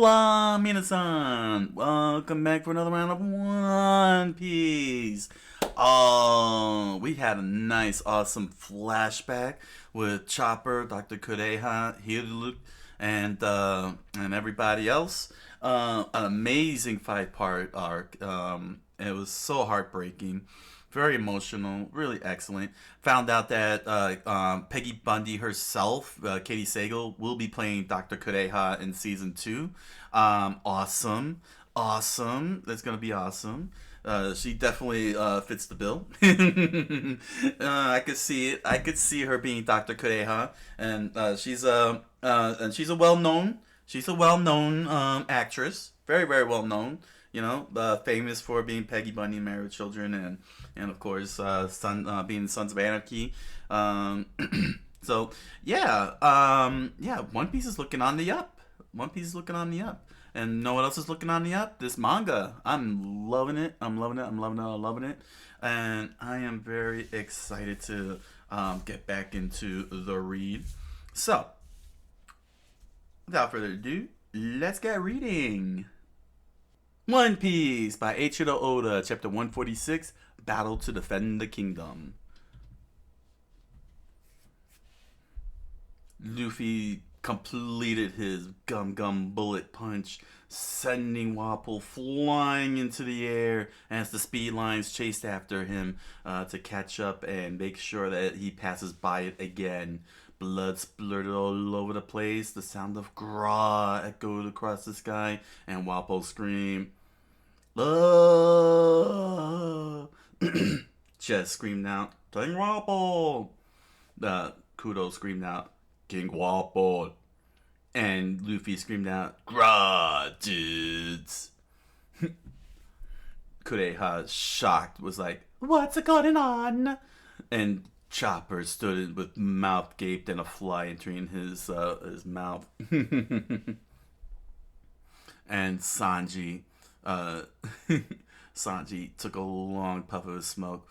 Hola, minasan! Welcome back for another round of One Piece. Oh, we had a nice, awesome flashback with Chopper, Dr. Kureha, Hirulu, and everybody else. An amazing five-part arc. It was so heartbreaking. Very emotional, really excellent. Found out that Peggy Bundy herself, Katie Sagal, will be playing Dr. Kureha in season 2. Awesome, awesome. That's gonna be awesome. She definitely fits the bill. I could see it. I could see her being Dr. Kureha, and she's a well known actress. Very very well known. You know, famous for being Peggy Bundy, Married with Children, and of course, being Sons of Anarchy. Um, so yeah. One Piece is looking on the up. One Piece is looking on the up. And know what else is looking on the up? This manga. I'm loving it. I'm loving it. I'm loving it. I'm loving it. And I am very excited to get back into the read. So, without further ado, let's get reading. One Piece by Eiichiro Oda, Chapter 146, Battle to Defend the Kingdom. Luffy completed his Gum Gum Bullet Punch, sending Wapol flying into the air as the speed lines chased after him to catch up and make sure that he passes by it again. Blood splurted all over the place. The sound of Gra echoed across the sky, and Wapol screamed, Chess screamed out, King Wapol! Kudo screamed out, King Wapol! And Luffy screamed out, Gra, dudes! Kureha, shocked, was like, what's going on? And Chopper stood with mouth gaped and a fly entering his mouth. And Sanji took a long puff of his smoke.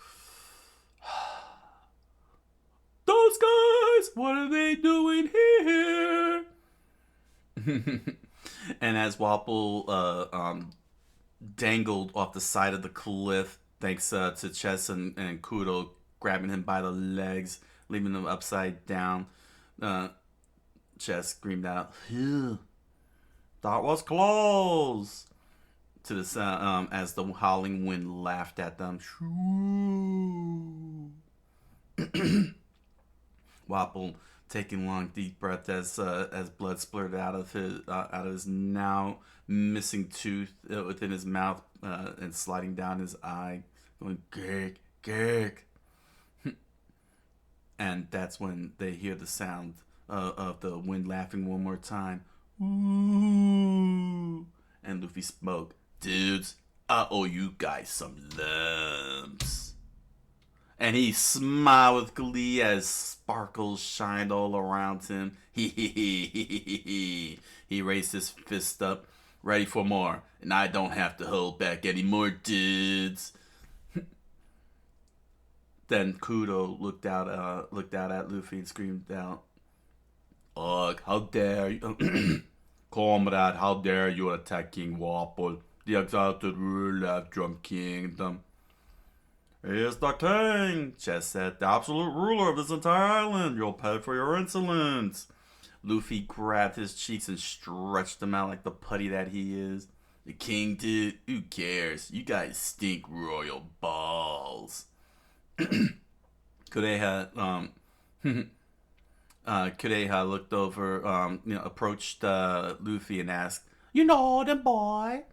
Those guys, what are they doing here? And as Wapol dangled off the side of the cliff, thanks to Chess and Kudo grabbing him by the legs, leaving him upside down, Chess screamed out, "Phew, that was close!" To the sound, as the howling wind laughed at them. Wapol taking long deep breath as blood splurted out of his now missing tooth within his mouth and sliding down his eye, going gurg gurg. And that's when they hear the sound of the wind laughing one more time. Ooh. And Luffy spoke. Dudes, I owe you guys some lumps. And he smiled with glee as sparkles shined all around him. He raised his fist up, ready for more, and I don't have to hold back anymore, dudes. Then Kudo looked out at Luffy and screamed out, "Ugh, how dare you, comrade? How dare you attack King Wapol, the exalted ruler of Drum Kingdom?" "He is the king," Chess said, "the absolute ruler of this entire island. You'll pay for your insolence." Luffy grabbed his cheeks and stretched them out like the putty that he is. "The king, dude? Who cares? You guys stink royal balls." Kureha looked over, approached Luffy and asked, "You know them, boy?"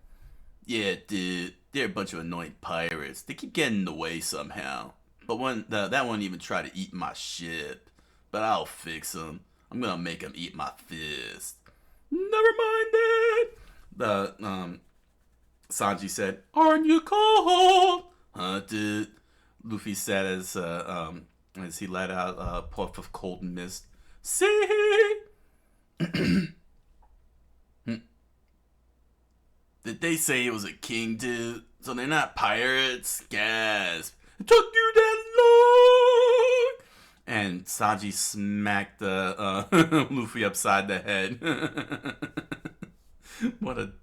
"Yeah, dude. They're a bunch of annoying pirates. They keep getting in the way somehow. But that one even tried to eat my ship. But I'll fix them. I'm gonna make them eat my fist." "Never mind that." Sanji said, "Aren't you cold?" "Huh, dude?" Luffy said as he let out a puff of cold mist. "See?" "Did they say it was a king, dude? So they're not pirates? Gasp. It took you that long!" And Sanji smacked Luffy upside the head. What a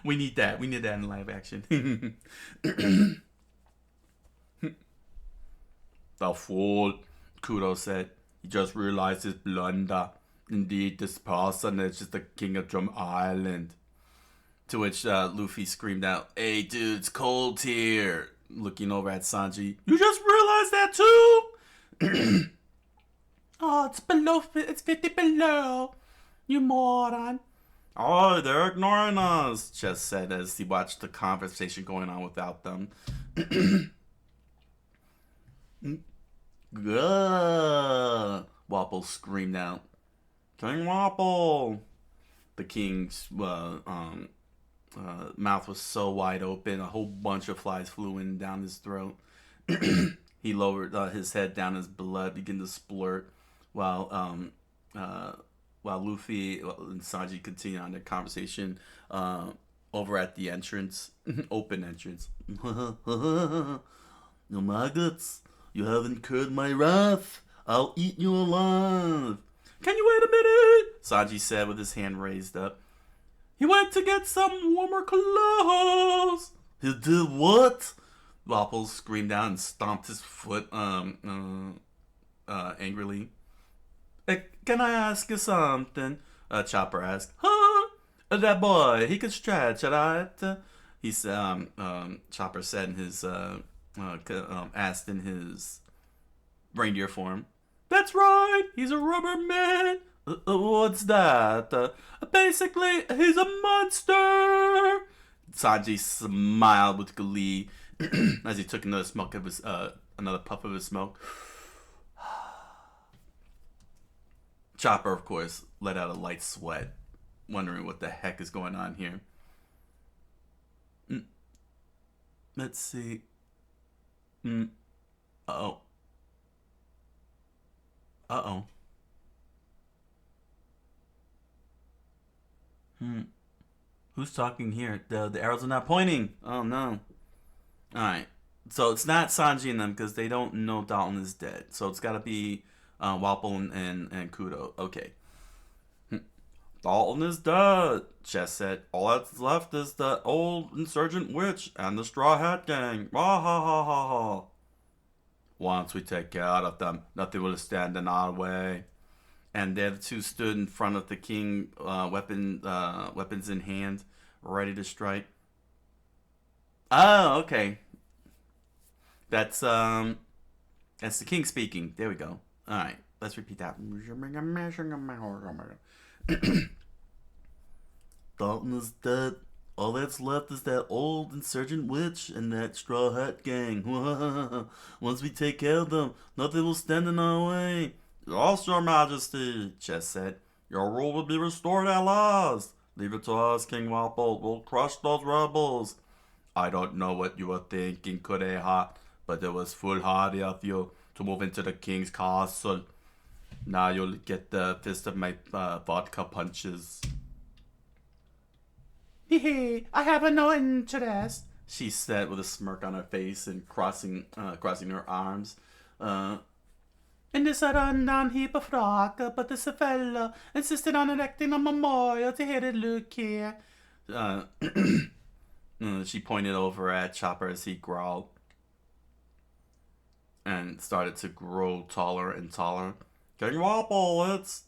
we need that. We need that in live action. The fool, Kudo said. He just realized his blunder. Indeed, this person is just the king of Drum Island. To which Luffy screamed out, "Hey, dude, it's cold here." Looking over at Sanji. You just realized that too? Oh, it's below. It's 50 below. You moron. Oh, they're ignoring us, Chess said as he watched the conversation going on without them. Gah! Wapple screamed out. King Wapple! The king's mouth was so wide open, a whole bunch of flies flew in down his throat. He lowered his head down, his blood began to splurt, while Luffy and Sanji continued on their conversation over at the entrance, open entrance. No maggots, you have incurred my wrath. I'll eat you alive. Can you wait a minute? Sanji said with his hand raised up. He went to get some warmer clothes. He did what? Wapple screamed out and stomped his foot angrily. Can I ask you something? Chopper asked. Huh? That boy, he can stretch, right? He said. Chopper said in his asked in his reindeer form. That's right. He's a rubber man. What's that? Basically, he's a monster. Sanji smiled with glee as he took another puff of his smoke. Chopper, of course, let out a light sweat, wondering what the heck is going on here. Let's see. Uh-oh. Uh-oh. Who's talking here? The arrows are not pointing. Oh, no. Alright. So it's not Sanji and them because they don't know Dalton is dead. So it's got to be Wapple and Kudo. Okay. Dalton is dead, Chess said. All that's left is the old insurgent witch and the Straw Hat Gang. Ha ha ha ha ha. Once we take care of them, nothing will stand in our way. And the two stood in front of the king, weapons in hand, ready to strike. Oh, okay. That's the king speaking. There we go. All right, let's repeat that. Dalton is dead. All that's left is that old insurgent witch and that Straw Hat Gang. Once we take care of them, nothing will stand in our way. Yes, Your Majesty, Chess said. Your rule will be restored at last. Leave it to us, King Wapple. We'll crush those rebels. I don't know what you were thinking, Kureha, but it was foolhardy of you to move into the king's castle. Now you'll get the fist of my vodka punches. Hee I have no interest, she said with a smirk on her face and crossing her arms. In this rundown heap of rock, but this fellow insisted on erecting a memorial to hated Luke here. She pointed over at Chopper as he growled and started to grow taller and taller. King Wapple, it's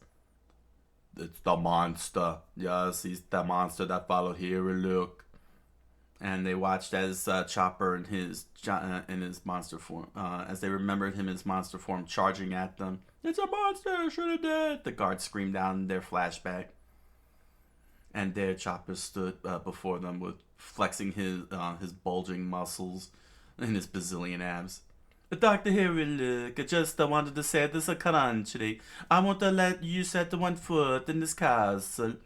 the monster. Yes, he's the monster that followed here, Luke. And they watched as Chopper in his monster form, as they remembered him in his monster form, charging at them. It's a monster! Shoot it dead! The guards screamed out in their flashback. And there Chopper stood before them with flexing his bulging muscles and his bazillion abs. Dr. Look, I just wanted to say this country. I want to let you set one foot in this castle.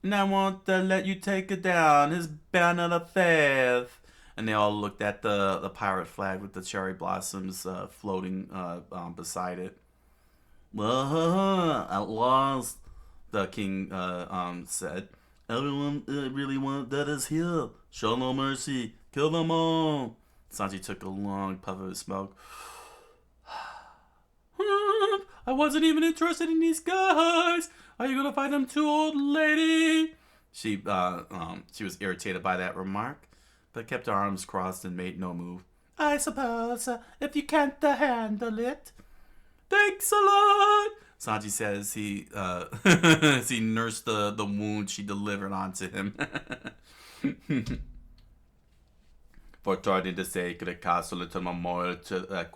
And I want to let you take it down, his banner of faith. And they all looked at the pirate flag with the cherry blossoms floating beside it. At last, the king said. Everyone really want that is here. Show no mercy. Kill them all. Sanji took a long puff of his smoke. I wasn't even interested in these guys. Are you gonna find them too, old lady? She was irritated by that remark, but kept her arms crossed and made no move. I suppose, if you can't handle it. Thanks a lot, Sanji says as he nursed the wound she delivered onto him. For trying to sacred castle little memorial to that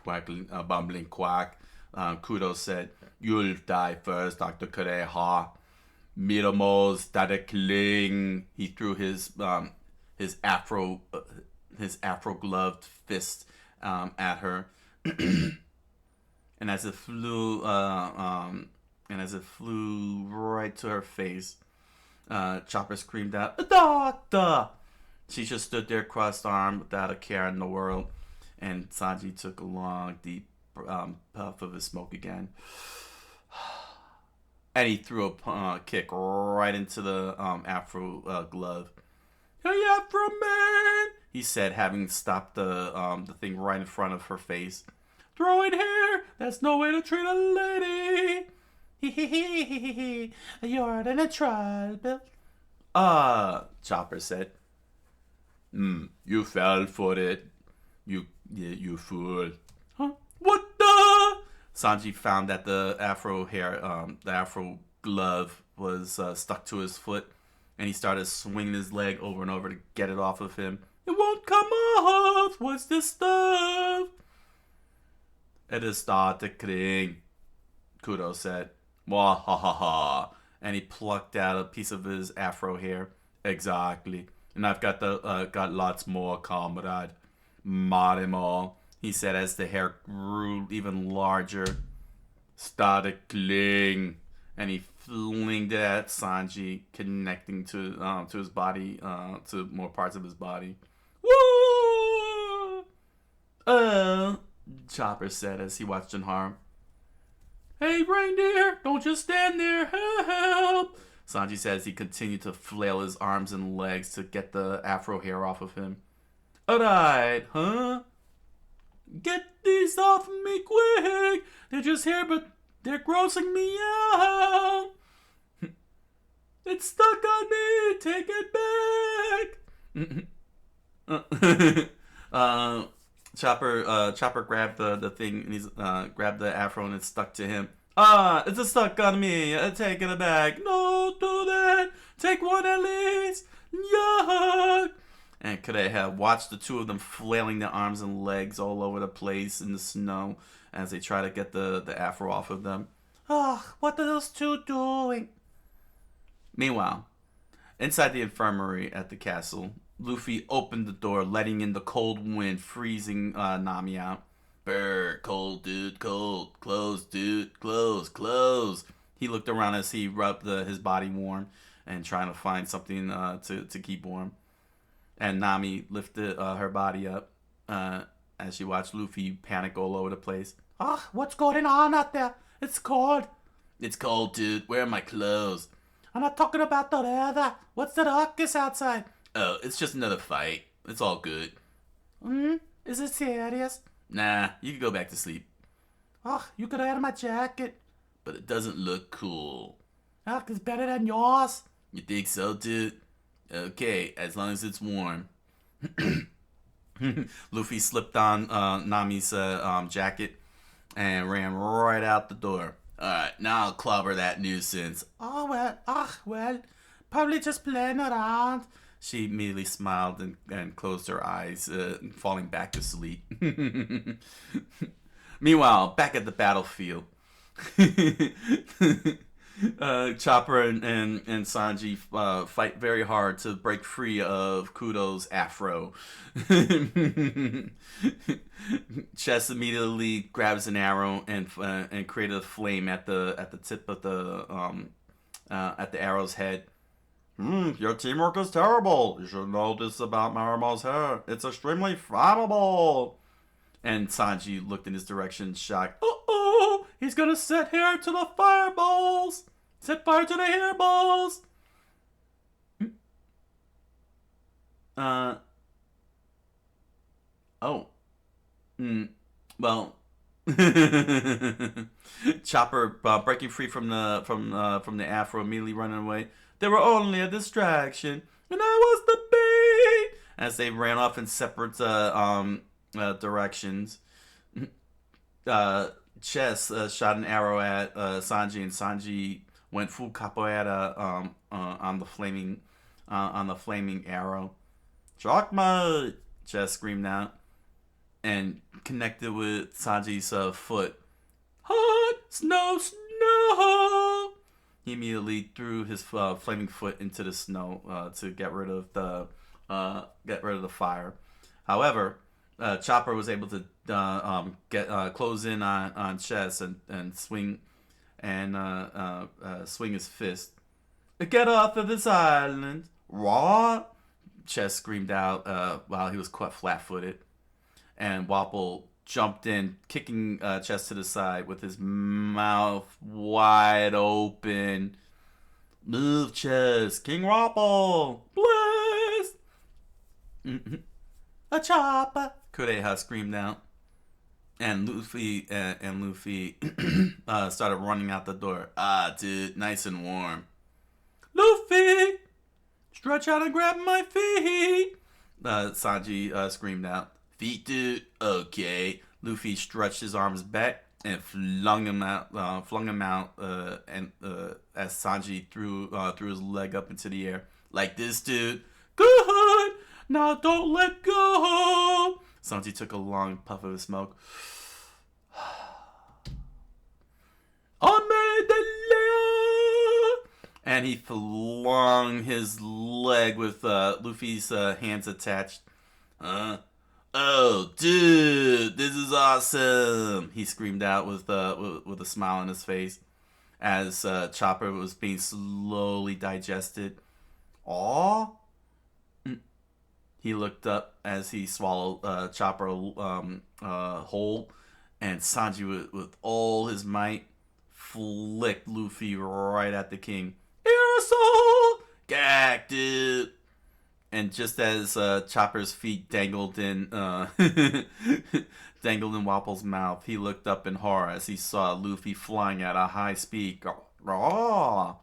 bumbling quack, Kudo said, "You'll die first, Dr. Kureha. Miramos Dadekling." He threw his afro gloved fist at her, and as it flew right to her face, Chopper screamed out, "Doctor!" She just stood there crossed-armed without a care in the world, and Sanji took a long, deep puff of his smoke again. And he threw a kick right into the Afro glove. "Hey, Afro man!" he said, having stopped the thing right in front of her face. "Throwing hair! That's no way to treat a lady!" "Hee. You're in a trouble." Chopper said. You fell for it. You fool." "Huh? What the?" Sanji found that the afro glove was stuck to his foot, and he started swinging his leg over and over to get it off of him. "It won't come off. What's this stuff?" "It is starting," Kudo said. "Wah ha ha ha." And he plucked out a piece of his afro hair. "Exactly. And I've got got lots more, comrade. Marimo," he said as the hair grew even larger. "Started cling," and he flinged it at Sanji, connecting to his body, to more parts of his body. "Woo!" Chopper said as he watched Jinhar. "Hey, reindeer, don't just stand there. Help!" Sanji says he continued to flail his arms and legs to get the afro hair off of him. "Alright, huh? Get these off me quick! They're just here, but they're grossing me out! It's stuck on me! Take it back!" Chopper grabbed the thing and he's grabbed the afro and it stuck to him. It's stuck on me. Take it back. "No, do that. Take one at least. Yuck." And Kureha watched the two of them flailing their arms and legs all over the place in the snow as they try to get the afro off of them. What are those two doing? Meanwhile, inside the infirmary at the castle, Luffy opened the door, letting in the cold wind, freezing Nami out. "Brr, cold, dude, cold. Close, dude, close." He looked around as he rubbed his body warm and trying to find something to keep warm. And Nami lifted her body up as she watched Luffy panic all over the place. What's going on out there? It's cold." "It's cold, dude. Where are my clothes?" "I'm not talking about the weather. What's the ruckus outside?" "Oh, it's just another fight. It's all good." Is it serious?" "Nah, you can go back to sleep." You could wear my jacket." "But it doesn't look cool." It's better than yours." "You think so, dude? Okay, as long as it's warm." Luffy slipped on Nami's jacket and ran right out the door. "Alright, now I'll clobber that nuisance." Well, probably just playing around." She immediately smiled and closed her eyes, falling back to sleep. Meanwhile, back at the battlefield, Chopper and Sanji fight very hard to break free of Kudo's afro. Chess immediately grabs an arrow and created a flame at the tip of at the arrow's head. Your teamwork is terrible. You should know this about Marimo's hair. It's extremely flammable." And Sanji looked in his direction, shocked. He's gonna set hair to the fireballs. Set fire to the hairballs. Well, Chopper breaking free from the afro, immediately running away. They were only a distraction, and I was the bait. As they ran off in separate directions. Uh, Chess shot an arrow at Sanji, and Sanji went full capoeira on the flaming arrow. Shock mode! Chess screamed out and connected with Sanji's foot. Hot snow, snow! He immediately threw his flaming foot into the snow to get rid of the fire. However, Chopper was able to get close in on Chess and swing swing his fist. Get off of this island, raw! Chess screamed out while he was caught flat-footed, and Wapple jumped in, kicking Chess to the side with his mouth wide open. Move, Chess, King Wapple, bless! A chopper! Kureha screamed out, and Luffy started running out the door. Ah, dude, nice and warm. Luffy, stretch out and grab my feet! Sanji screamed out. Feet, dude. Okay. Luffy stretched his arms back and flung him out. As Sanji threw his leg up into the air like this, dude. Good. Now don't let go. Sanji took a long puff of his smoke. And he flung his leg with Luffy's hands attached. Oh, dude, this is awesome! He screamed out with a smile on his face as Chopper was being slowly digested. Aw? He looked up as he swallowed Chopper whole, and Sanji, with all his might, flicked Luffy right at the king. Aerosol! Gag, dude! And just as Chopper's feet dangled in Wapple's mouth, he looked up in horror as he saw Luffy flying at a high speed. Raw!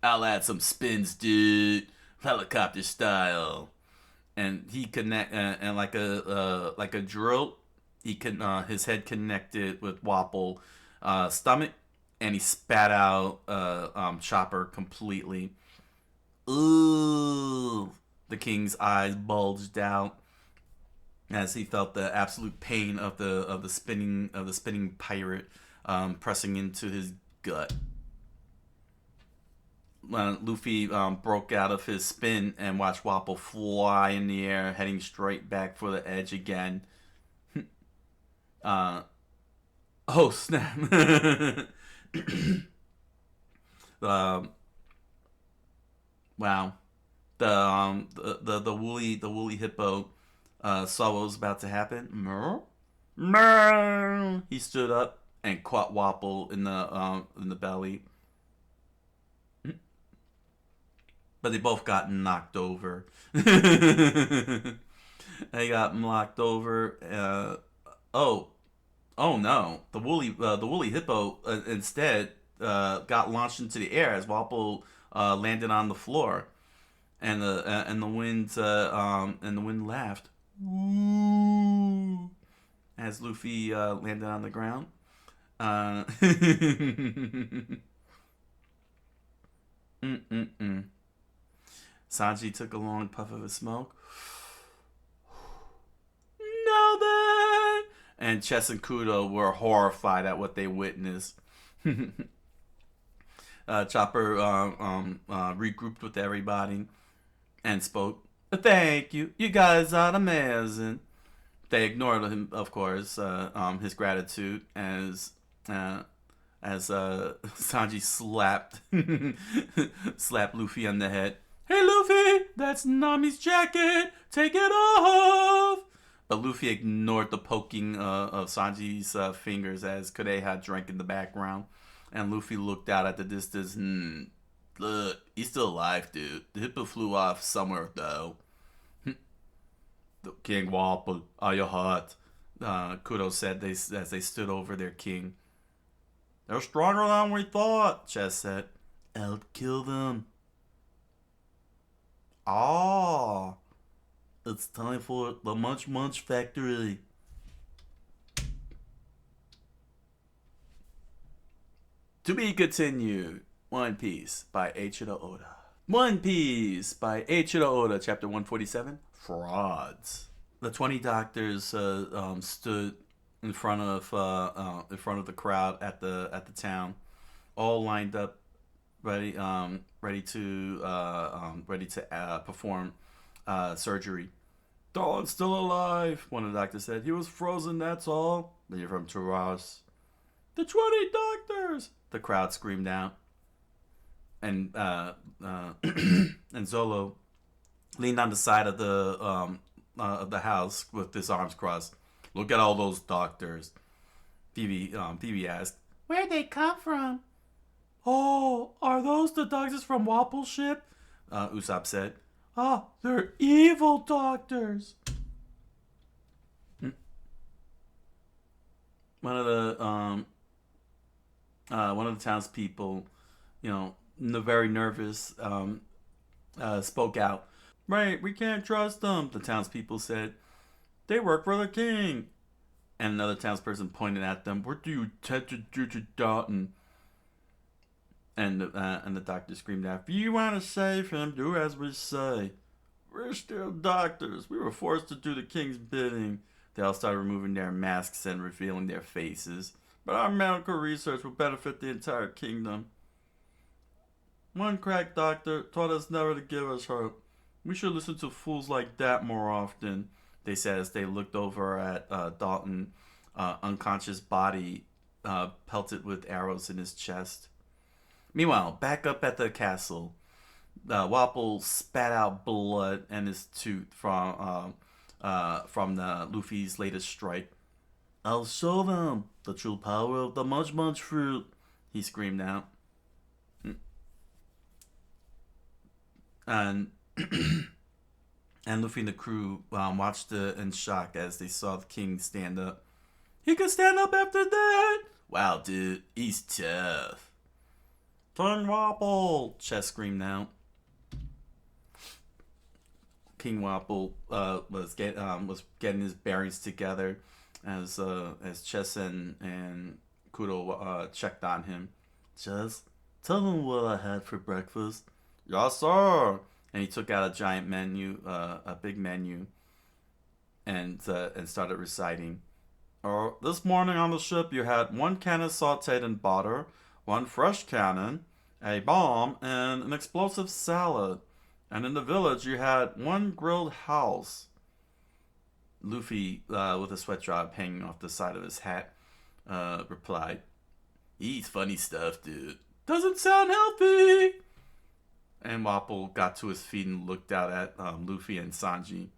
I'll add some spins, dude, helicopter style. And he and like a drill, his head connected with Wapple stomach, and he spat out Chopper completely. Ooh. The king's eyes bulged out as he felt the absolute pain of the spinning pirate pressing into his gut. Luffy broke out of his spin and watched Wapple fly in the air, heading straight back for the edge again. Oh snap! Wow. The woolly hippo saw what was about to happen. Mer. He stood up and caught Wapple in the belly. But they both got knocked over. They got knocked over. Oh no! The woolly hippo instead got launched into the air as Wapple landed on the floor. And the wind laughed. Ooh, as Luffy landed on the ground. Sanji took a long puff of his smoke. Now then, and Chess and Kudo were horrified at what they witnessed. Chopper regrouped with everybody and spoke. Thank you. You guys are amazing. They ignored him, of course, his gratitude as Sanji slapped Luffy on the head. Hey Luffy, that's Nami's jacket. Take it off. But Luffy ignored the poking of Sanji's fingers as Kureha drank in the background. And Luffy looked out at the distance. Look, he's still alive, dude. The hippo flew off somewhere, though. The King Wapple, are you hurt? Kudo said as they stood over their king. They're stronger than we thought, Chess said. Outkill them. Ah, it's time for the Munch Munch Factory. To be continued. One Piece by Eiichiro Oda. One Piece by Eiichiro Oda, chapter 147, Frauds. The 20 doctors stood in front of the crowd at the town, all lined up, ready to perform surgery. Dawn's still alive, one of the doctors said. He was frozen, that's all. Then you're from Thurs. The 20 doctors! The crowd screamed out. And and Zolo leaned on the side of the house with his arms crossed. Look at all those doctors. Phoebe asked, "Where'd they come from?" "Oh, are those the doctors from Wapple's ship?" Usopp said. "Ah, they're evil doctors." One of the townspeople, very nervous, spoke out. "Right, we can't trust them," the townspeople said. "They work for the king." And another townsperson pointed at them. "What do you intend to do to Dalton?" And the doctor screamed out, "If you want to save him, do as we say. We're still doctors. We were forced to do the king's bidding." They all started removing their masks and revealing their faces. "But our medical research will benefit the entire kingdom. One crack doctor taught us never to give us hope. We should listen to fools like that more often," they said as they looked over at Dalton, unconscious body pelted with arrows in his chest. Meanwhile, back up at the castle, Wapple spat out blood and his tooth from the Luffy's latest strike. "I'll show them the true power of the Munch Munch fruit," he screamed out. And and Luffy and the crew watched in shock as they saw the king stand up. "He could stand up after that? Wow, dude, he's tough." "King Wapple!" Chess screamed out. King Wapple was getting his bearings together as Chess and Kudo checked on him. "Chess, tell them what I had for breakfast." "Yes, sir." And he took out a giant menu, a big menu, and started reciting. This morning on the ship you had 1 cannon sauteed in butter, 1 fresh cannon, a bomb, and an explosive salad. And in the village you had 1 grilled house." Luffy, with a sweat drop hanging off the side of his hat, replied, "Eats funny stuff, dude. Doesn't sound healthy." And Wapple got to his feet and looked out at Luffy and Sanji.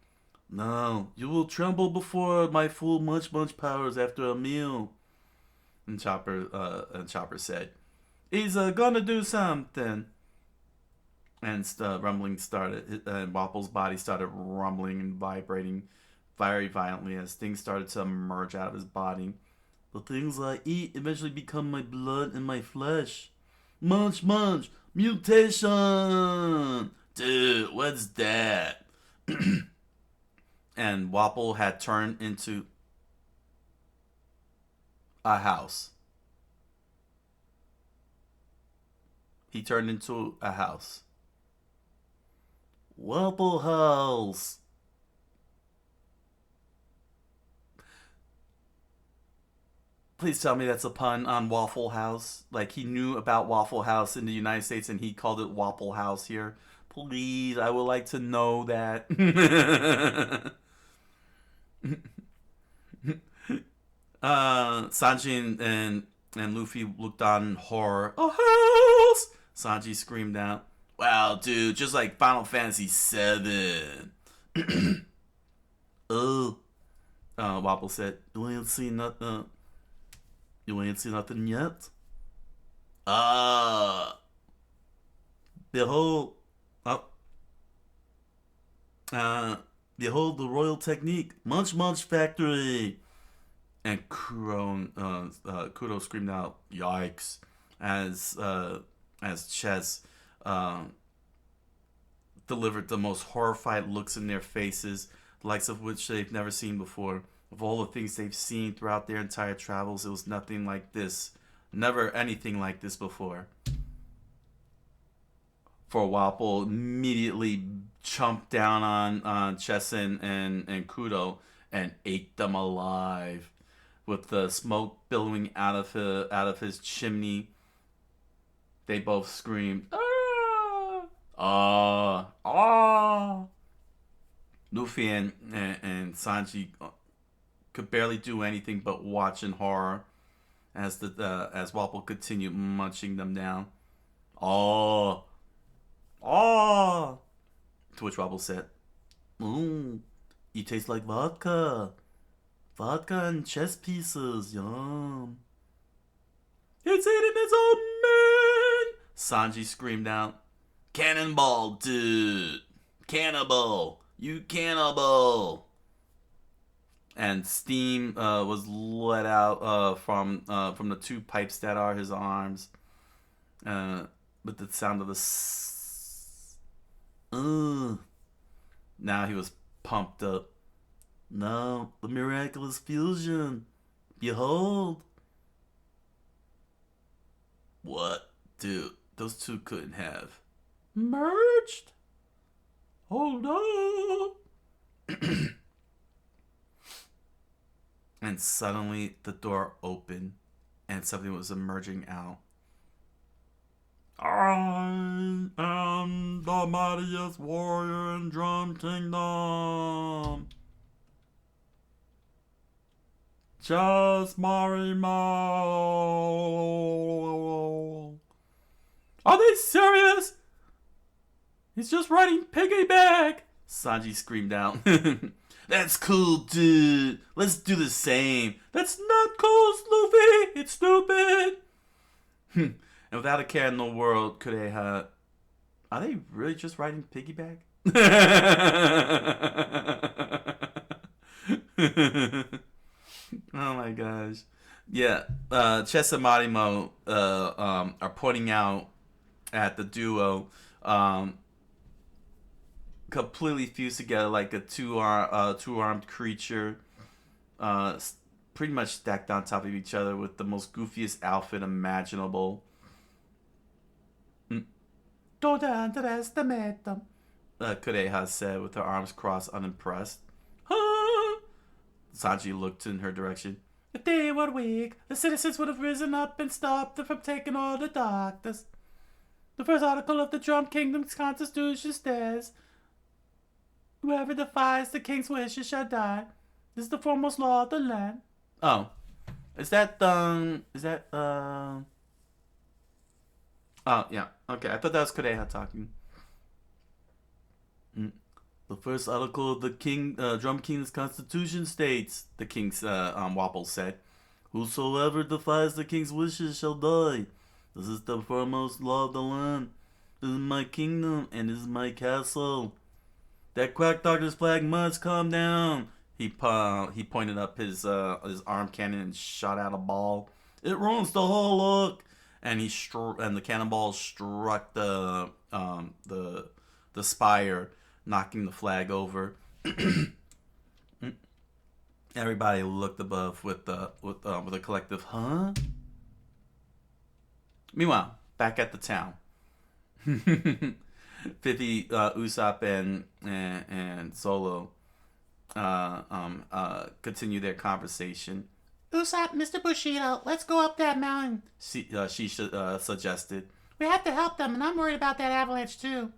"No, you will tremble before my full Munch Munch powers after a meal." And Chopper said, "He's gonna do something." And rumbling started, and Wapple's body started rumbling and vibrating very violently as things started to emerge out of his body. "The things I eat eventually become my blood and my flesh. Munch Munch! Mutation!" "Dude, what's that?" And Wapple had turned into a house. He turned into a house. Wapple House! Please tell me that's a pun on Waffle House. Like he knew about Waffle House in the United States and he called it Wapple House here. Please, I would like to know that. Sanji and Luffy looked on in horror. "A house!" Sanji screamed out. "Wow, dude, just like Final Fantasy VII. "Oh," Wapple said. You ain't seen nothing yet?" Behold, behold the royal technique, Munch Munch Factory." And Kudo screamed out, "Yikes!" as Chess delivered the most horrified looks in their faces, the likes of which they've never seen before. Of all the things they've seen throughout their entire travels, it was nothing like this. Never anything like this before. For Wapol immediately chomped down on Chess and Kudo and ate them alive. With the smoke billowing out of his chimney, they both screamed, "Ah! Ah! Ah!" Luffy and Sanji could barely do anything but watch in horror as Wapol continued munching them down. "Oh! Oh!" To which Wapol said, "You taste like vodka. Vodka and chess pieces, yum." "It's eating its own man!" Sanji screamed out. "Cannonball, dude! Cannibal! You cannibal!" And steam was let out from the two pipes that are his arms, with the sound of the Now he was pumped up. "Now the miraculous fusion. Behold." "What? Dude, those two couldn't have merged. Hold up." And suddenly the door opened and something was emerging out. "I am the mightiest warrior in Drum Kingdom. Just Marimo." "Are they serious? He's just riding piggyback!" Sanji screamed out. "That's cool, dude. Let's do the same." "That's not cool, Luffy. It's stupid." And without a care in the world, Kureha... Are they really just riding piggyback? Oh my gosh. Yeah, Chess and Marimo are pointing out at the duo, completely fused together like a two-armed creature, pretty much stacked on top of each other with the most goofiest outfit imaginable. "Don't underestimate them," Kureha said with her arms crossed, unimpressed. "Huh?" Sanji looked in her direction. "If they were weak, the citizens would have risen up and stopped them from taking all the darkness. The first article of the Drum Kingdom's constitution says, 'Whoever defies the king's wishes shall die.' This is the foremost law of the land." Oh. Is that, Oh, yeah. Okay, I thought that was Kureha talking. "The first article of the Drum King's constitution states," the king's Wapol said, "'Whosoever defies the king's wishes shall die. This is the foremost law of the land. This is my kingdom, and this is my castle. That quack doctor's flag must come down." He pointed up his arm cannon and shot out a ball. "It ruins the whole look." And the cannonball struck the spire, knocking the flag over. Everybody looked above with a collective "huh?" Meanwhile, back at the town, Vivi, Usopp, and Solo continue their conversation. "Usopp, Mr. Bushido, let's go up that mountain," she suggested. "We have to help them, and I'm worried about that avalanche too."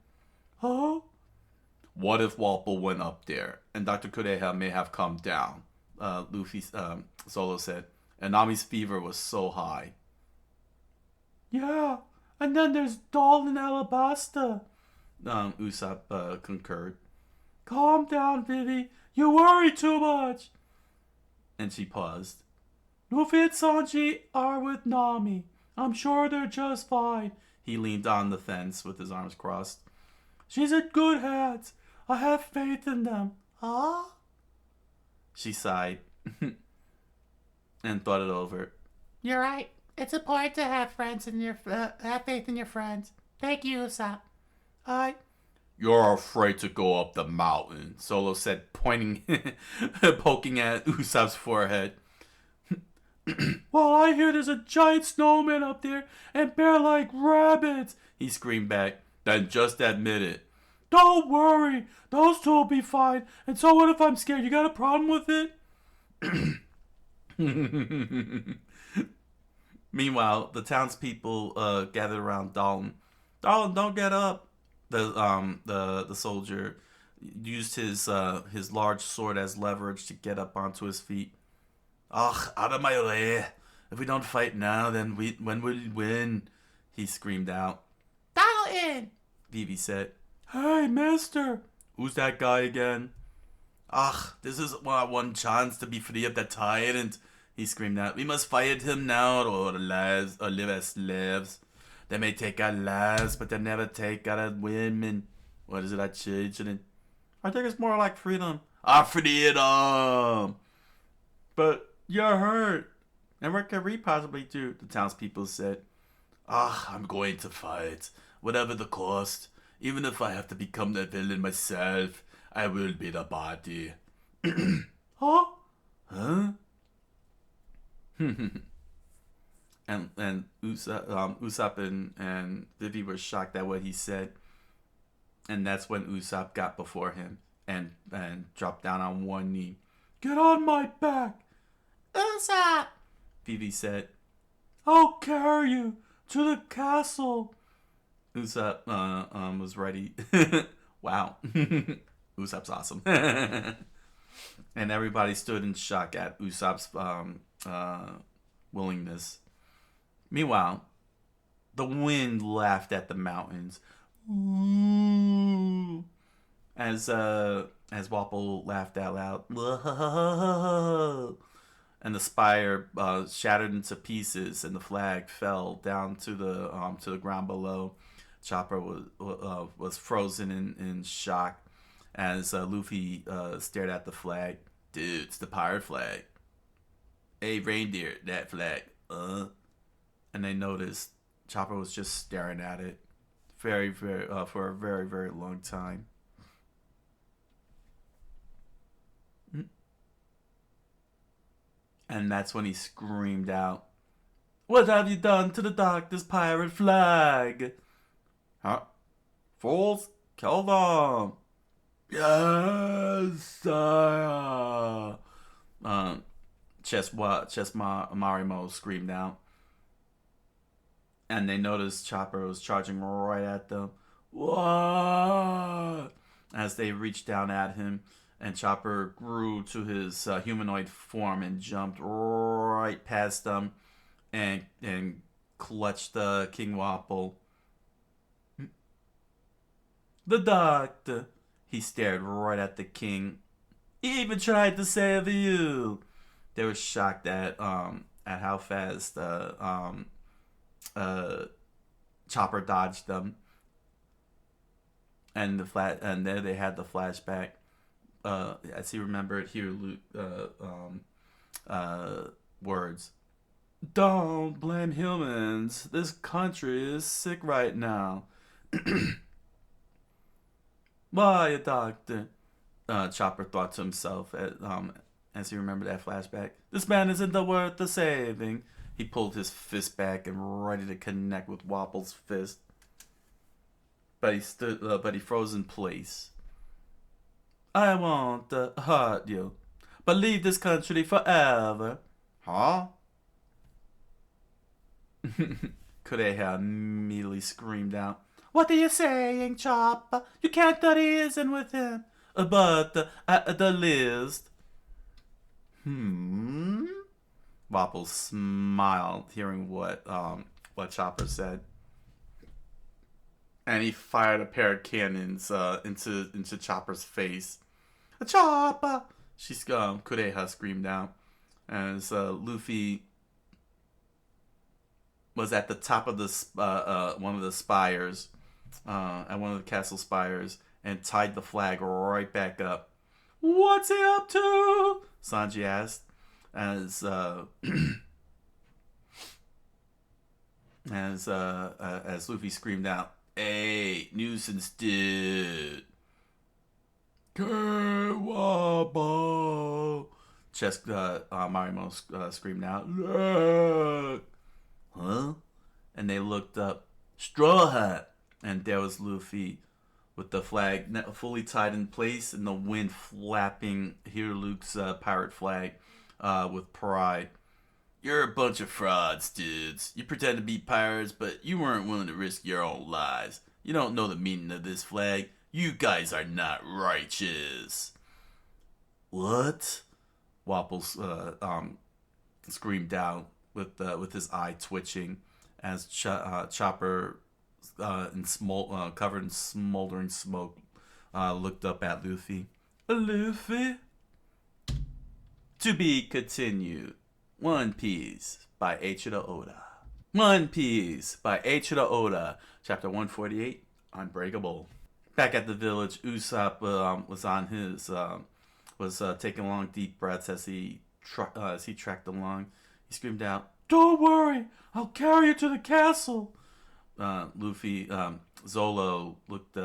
"Huh?" "What if Wapol went up there, and Dr. Kureha may have come down?" Solo said. "And Nami's fever was so high." "Yeah, and then there's Doll and Alabasta," Usopp concurred. "Calm down, Vivi. You worry too much." And she paused. "Luffy and Sanji are with Nami. I'm sure they're just fine." He leaned on the fence with his arms crossed. "She's in good hands. I have faith in them." "Huh?" She sighed. and thought it over. You're right. It's important to have friends in your have faith in your friends. Thank you, Usopp. I You're afraid to go up the mountain, Solo said, poking at Usopp's forehead. Well, I hear there's a giant snowman up there and bear-like rabbits, he screamed back. Then just admit it. Don't worry, those two will be fine. And so what if I'm scared? You got a problem with it? Meanwhile, the townspeople gathered around Dalton. Dalton, don't get up. The soldier used his large sword as leverage to get up onto his feet. Ugh, out of my way. If we don't fight now, then when will we win? He screamed out. Dalton! Vivi said. Hey, mister! Who's that guy again? Ugh, this is our one chance to be free of the tyrant, he screamed out. We must fight him now or live as slaves. They may take our lives, but they never take our women. What is it, our children? I think it's more like freedom. Our freedom! But you're hurt. And what can we possibly do? The townspeople said. I'm going to fight. Whatever the cost. Even if I have to become the villain myself, I will be the body. Huh? Huh? and Usopp and Vivi were shocked at what he said. And that's when Usopp got before him and dropped down on one knee. Get on my back! Usopp! Vivi said. I'll carry you to the castle. Usopp was ready. Wow. Usopp's awesome. And everybody stood in shock at Usopp's willingness. Meanwhile, the wind laughed at the mountains. Ooh. As Wapol laughed out loud. Whoa. And the spire shattered into pieces, and the flag fell down to the ground below. Chopper was frozen in shock as Luffy stared at the flag. Dude, it's the pirate flag. Hey, reindeer, that flag. And they noticed Chopper was just staring at it, for a very, very long time. And that's when he screamed out, What have you done to the doctor's pirate flag? Huh? Fools, kill them! Yes, sire! Marimo screamed out. And they noticed Chopper was charging right at them. What? As they reached down at him, and Chopper grew to his humanoid form and jumped right past them and clutched King Wapol. The doctor. He stared right at the king. He even tried to save you. They were shocked at how fast Chopper dodged them. And there they had the flashback. As he remembered here, words. Don't blame humans. This country is sick right now. Why, doctor? Chopper thought to himself as he remembered that flashback. This man isn't worth the saving. He pulled his fist back and ready to connect with Wapol's fist. But he froze in place. I won't hurt you, but leave this country forever. Huh? Kureha immediately screamed out. What are you saying, Chopper? You can't reason with him. But at the least. Wapol smiled, hearing what Chopper said. And he fired a pair of cannons into Chopper's face. Chopper! Kureha screamed out. As Luffy was at the top of one of the spires, at one of the castle spires, and tied the flag right back up. What's he up to? Sanji asked. as as Luffy screamed out, "Hey, nuisance dude!" K-Wabo! Marimo screamed out, "Look!" Huh? And they looked up. Straw Hat! And there was Luffy with the flag fully tied in place and the wind flapping Here Luke's pirate flag with pride. You're a bunch of frauds, dudes. You pretend to be pirates, but you weren't willing to risk your own lives. You don't know the meaning of this flag. You guys are not righteous. What? Wapples screamed out with his eye twitching as Chopper, covered in smoldering smoke, looked up at Luffy. Luffy? To be continued. One Piece by Eiichiro Oda. One Piece by Eiichiro Oda. Chapter 148, Unbreakable. Back at the village, Usopp was on his taking long deep breaths as he tracked along. He screamed out, "Don't worry, I'll carry you to the castle." Luffy, Zolo looked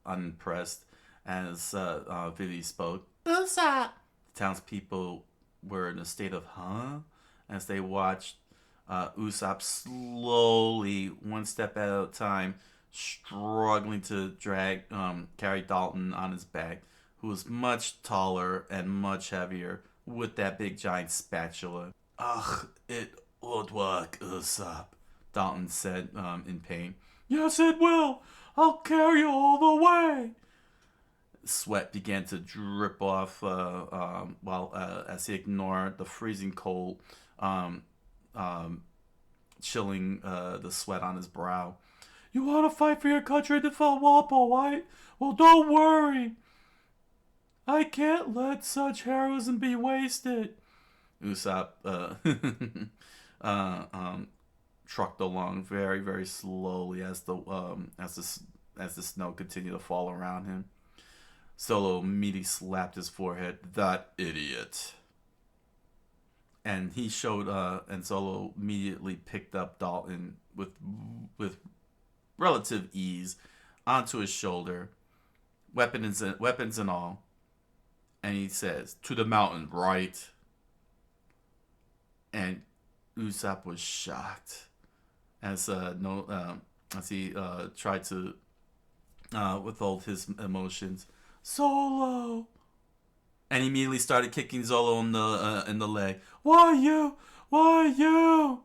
unimpressed as Vivi spoke. Usopp! The townspeople were in a state of as they watched Usopp slowly, one step at a time, struggling to carry Dalton on his back, who was much taller and much heavier with that big giant spatula. Ugh, it won't work, Usopp, Dalton said in pain. Yes, it will. I'll carry you all the way. Sweat began to drip off as he ignored the freezing cold, chilling the sweat on his brow. You want to fight for your country and defend Wappo, right? Well, don't worry. I can't let such heroism be wasted. Usopp trucked along very, very slowly as the snow continued to fall around him. Solo immediately slapped his forehead. That idiot. And he showed, and Solo immediately picked up Dalton with relative ease onto his shoulder, weapons and all. And he says, "To the mountain, right?" And Usopp was shocked as he tried to withhold his emotions. Solo, and he immediately started kicking Zolo in the leg. Why you? Why you?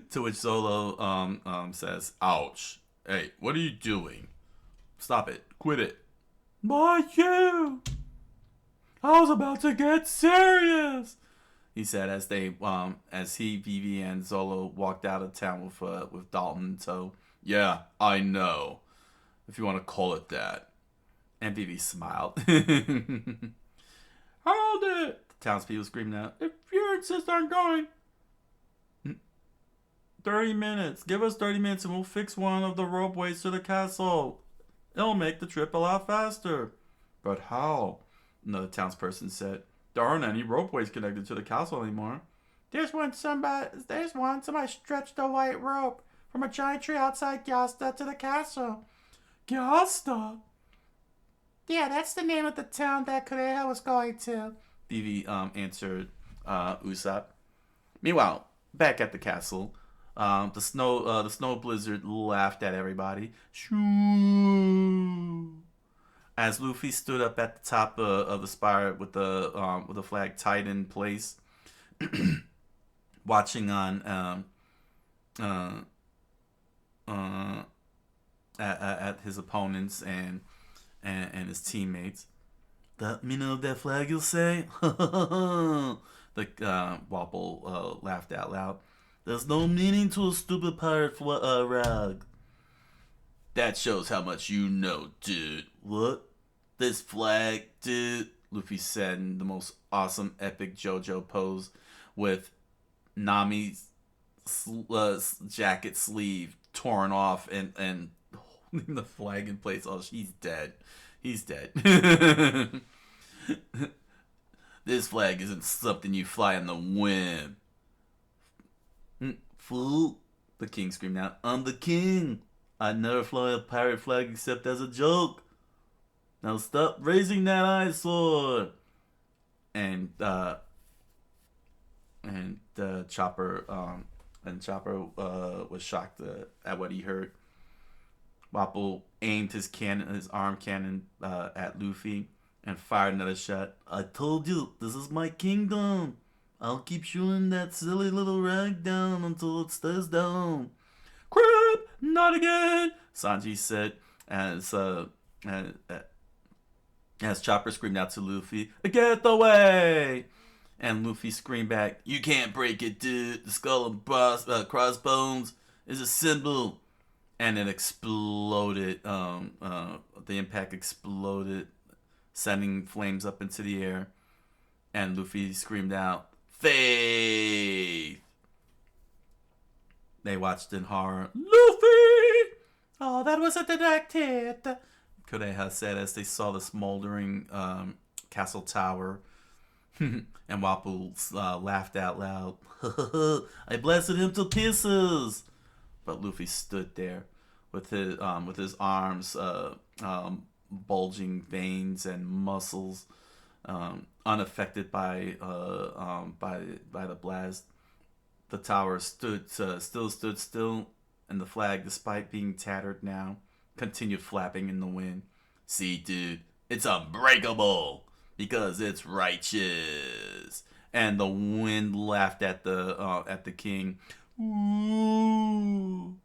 To which Zolo says, "Ouch! Hey, what are you doing? Stop it! Quit it!" Why you? I was about to get serious, he said as he, Vivi, and Zolo walked out of town with Dalton in tow. Yeah, I know, if you want to call it that. And Vivi smiled. Hold it! The townspeople screamed out. If you insist on going. 30 minutes. Give us 30 minutes and we'll fix one of the ropeways to the castle. It'll make the trip a lot faster. But how? Another townsperson said. There aren't any ropeways connected to the castle anymore. There's one. Somebody stretched a white rope from a giant tree outside Gyasta to the castle. Gyasta? Yeah, that's the name of the town that Kureha was going to. Vivi answered Usopp. Meanwhile, back at the castle, the snow blizzard laughed at everybody. Shoo! As Luffy stood up at the top of the spire with the flag tied in place, watching on at his opponents and his teammates. The meaning of that flag, you'll say? The Wapple laughed out loud. There's no meaning to a stupid pirate rag. That shows how much you know, dude. What? This flag, dude? Luffy said in the most awesome epic JoJo pose with Nami's jacket sleeve torn off and holding the flag in place. Oh, he's dead. He's dead. This flag isn't something you fly in the wind. Fool, the king screamed out. I'm the king. I'd never fly a pirate flag except as a joke. Now stop raising that eyesore. And Chopper was shocked at what he heard. Wapol aimed his arm cannon at Luffy and fired another shot. I told you, this is my kingdom. I'll keep shooting that silly little rag down until it stays down. Crap! Not again! Sanji said as Chopper screamed out to Luffy, "Get away!" And Luffy screamed back, "You can't break it, dude. The skull and crossbones is a symbol." And it exploded. The impact exploded, sending flames up into the air. And Luffy screamed out, "Faith!" They watched in horror. "Luffy!" Oh, that was a direct hit. Koreha said as they saw the smoldering castle tower. And Wapol laughed out loud. "I blasted him to pieces!" But Luffy stood there with his arms bulging veins and muscles, unaffected by the blast. The tower still stood still, and the flag, despite being tattered now, continued flapping in the wind. "See, dude, it's unbreakable because it's righteous." And the wind laughed at the king. Ooh.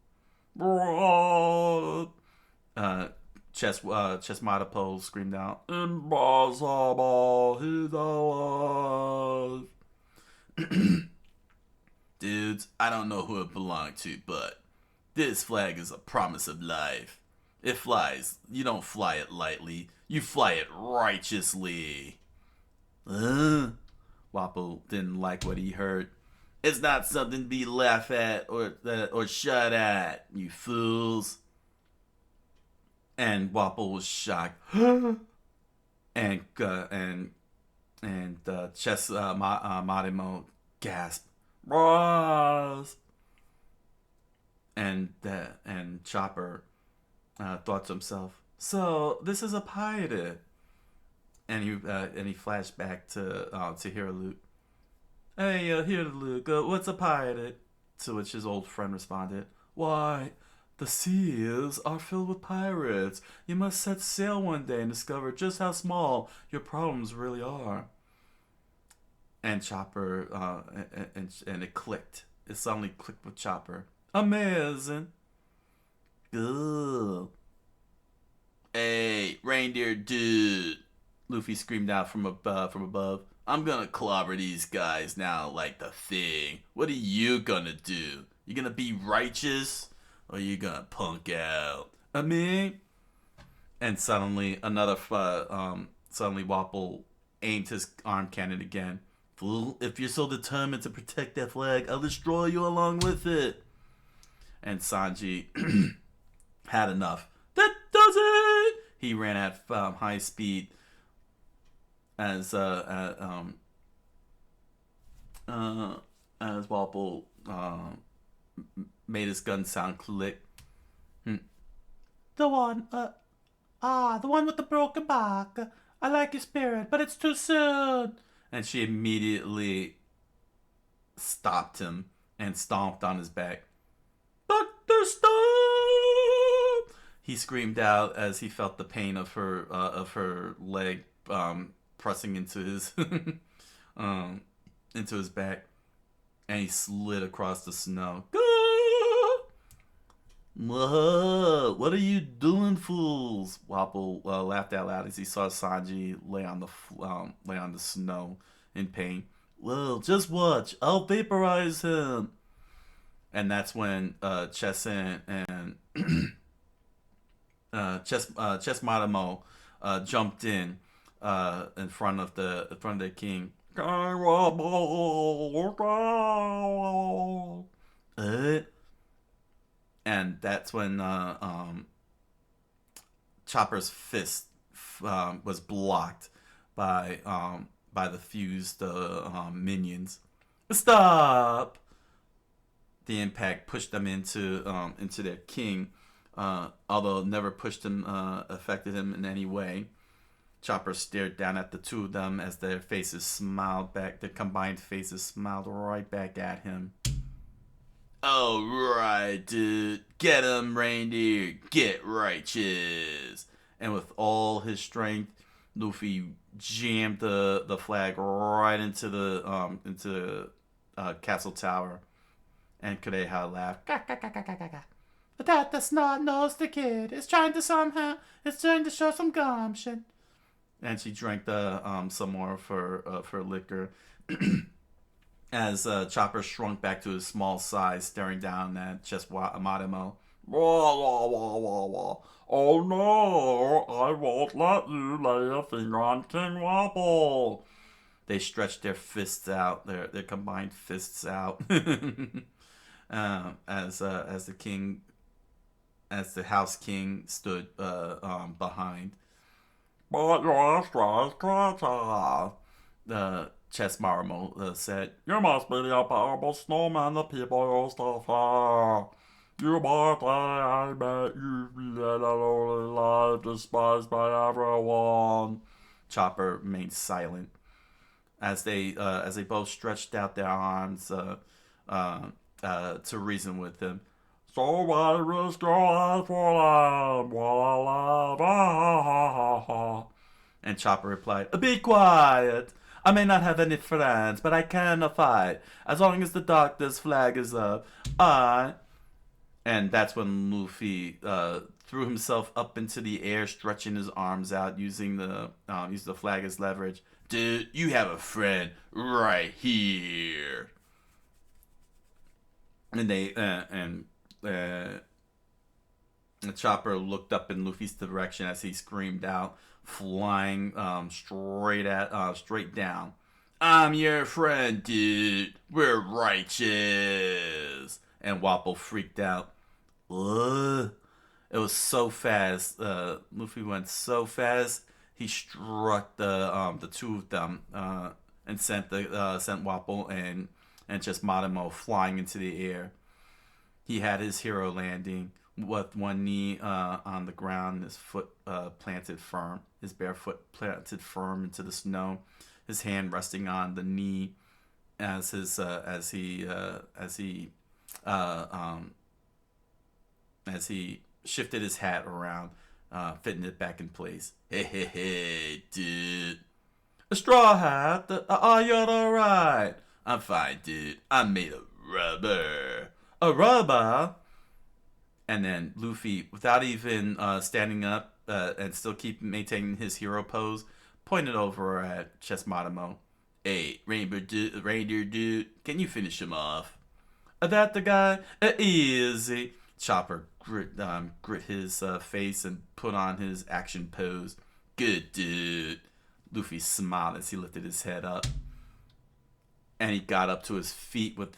Chesmata screamed out, "Impossible, he's alive." Dudes, I don't know who it belonged to, but this flag is a promise of life. It flies. You don't fly it lightly. You fly it righteously. Wapol didn't like what he heard. "It's not something to be laughed at or shot at, you fools." And Wapol was shocked. and Marimo gasped, "Ross!" And Chopper thought to himself, "So this is a pirate." And he flashed back to Hero Luke. "Hey, here, Luke, what's a pirate?" To which his old friend responded, "Why, the seas are filled with pirates. You must set sail one day and discover just how small your problems really are." And Chopper, and it clicked. It suddenly clicked with Chopper. "Amazing." "Good." "Hey, reindeer dude," Luffy screamed out from above. "I'm gonna clobber these guys now like the Thing. What are you gonna do? You gonna be righteous? Or you gonna punk out? Me?" And suddenly Wapol aimed his arm cannon again. "Fool, if you're so determined to protect that flag, I'll destroy you along with it." And Sanji had enough. "That does it!" He ran at high speed as Wapol made his gun sound click. The one with the broken back. I like your spirit, but it's too soon." And she immediately stopped him and stomped on his back. "Doctor, stop!" he screamed out as he felt the pain of her leg pressing into his into his back, and he slid across the snow. "Whoa, what are you doing, fools?" Wapol laughed out loud as he saw Sanji lay on the snow in pain. "Well, just watch. I'll vaporize him." And that's when Chesan and Chesmadamo jumped in front of the king. And that's when Chopper's fist was blocked by by the fused minions. Stop! The impact pushed them into their king, although it never pushed him, affected him in any way. Chopper stared down at the two of them as their faces smiled back. Their combined faces smiled right back at him. Alright, dude. Get him, reindeer. Get righteous. And with all his strength, Luffy jammed the flag right into the castle tower. And Kureha laughed. That the snot-nosed kid is trying to show some gumption. And she drank some more for liquor. As Chopper shrunk back to his small size, staring down at Marimo. Oh no, I won't let you lay a finger on King Wobble. They stretched their fists out, their combined fists out, as the house king stood behind. But your stress greater, the Chess Marimo said. You must be the abominable snowman the people used to fear. You must I bet you be a lonely life despised by everyone. Chopper remained silent as they both stretched out their arms to reason with him. So why risk your life for them while alive? And Chopper replied, Be quiet! I may not have any friends, but I can fight. As long as the doctor's flag is up, And that's when Luffy threw himself up into the air, stretching his arms out, using the flag as leverage. Dude, you have a friend right here. And the Chopper looked up in Luffy's direction as he screamed out, flying straight down. I'm your friend, dude. We're righteous. And Wapple freaked out. Ugh. It was so fast. Luffy went so fast. He struck the two of them and sent Wapple and just Marimo flying into the air. He had his hero landing with one knee on the ground, his foot planted firm, his bare foot planted firm into the snow, his hand resting on the knee as he shifted his hat around, fitting it back in place. Hey, dude. A straw hat? You're alright. I'm fine, dude. I'm made of rubber. A rubber? And then Luffy, without even standing up and still maintaining his hero pose, pointed over at Chess Marimo. Hey, reindeer dude, can you finish him off? That the guy? Easy. Chopper grit his face and put on his action pose. Good dude. Luffy smiled as he lifted his head up, and he got up to his feet with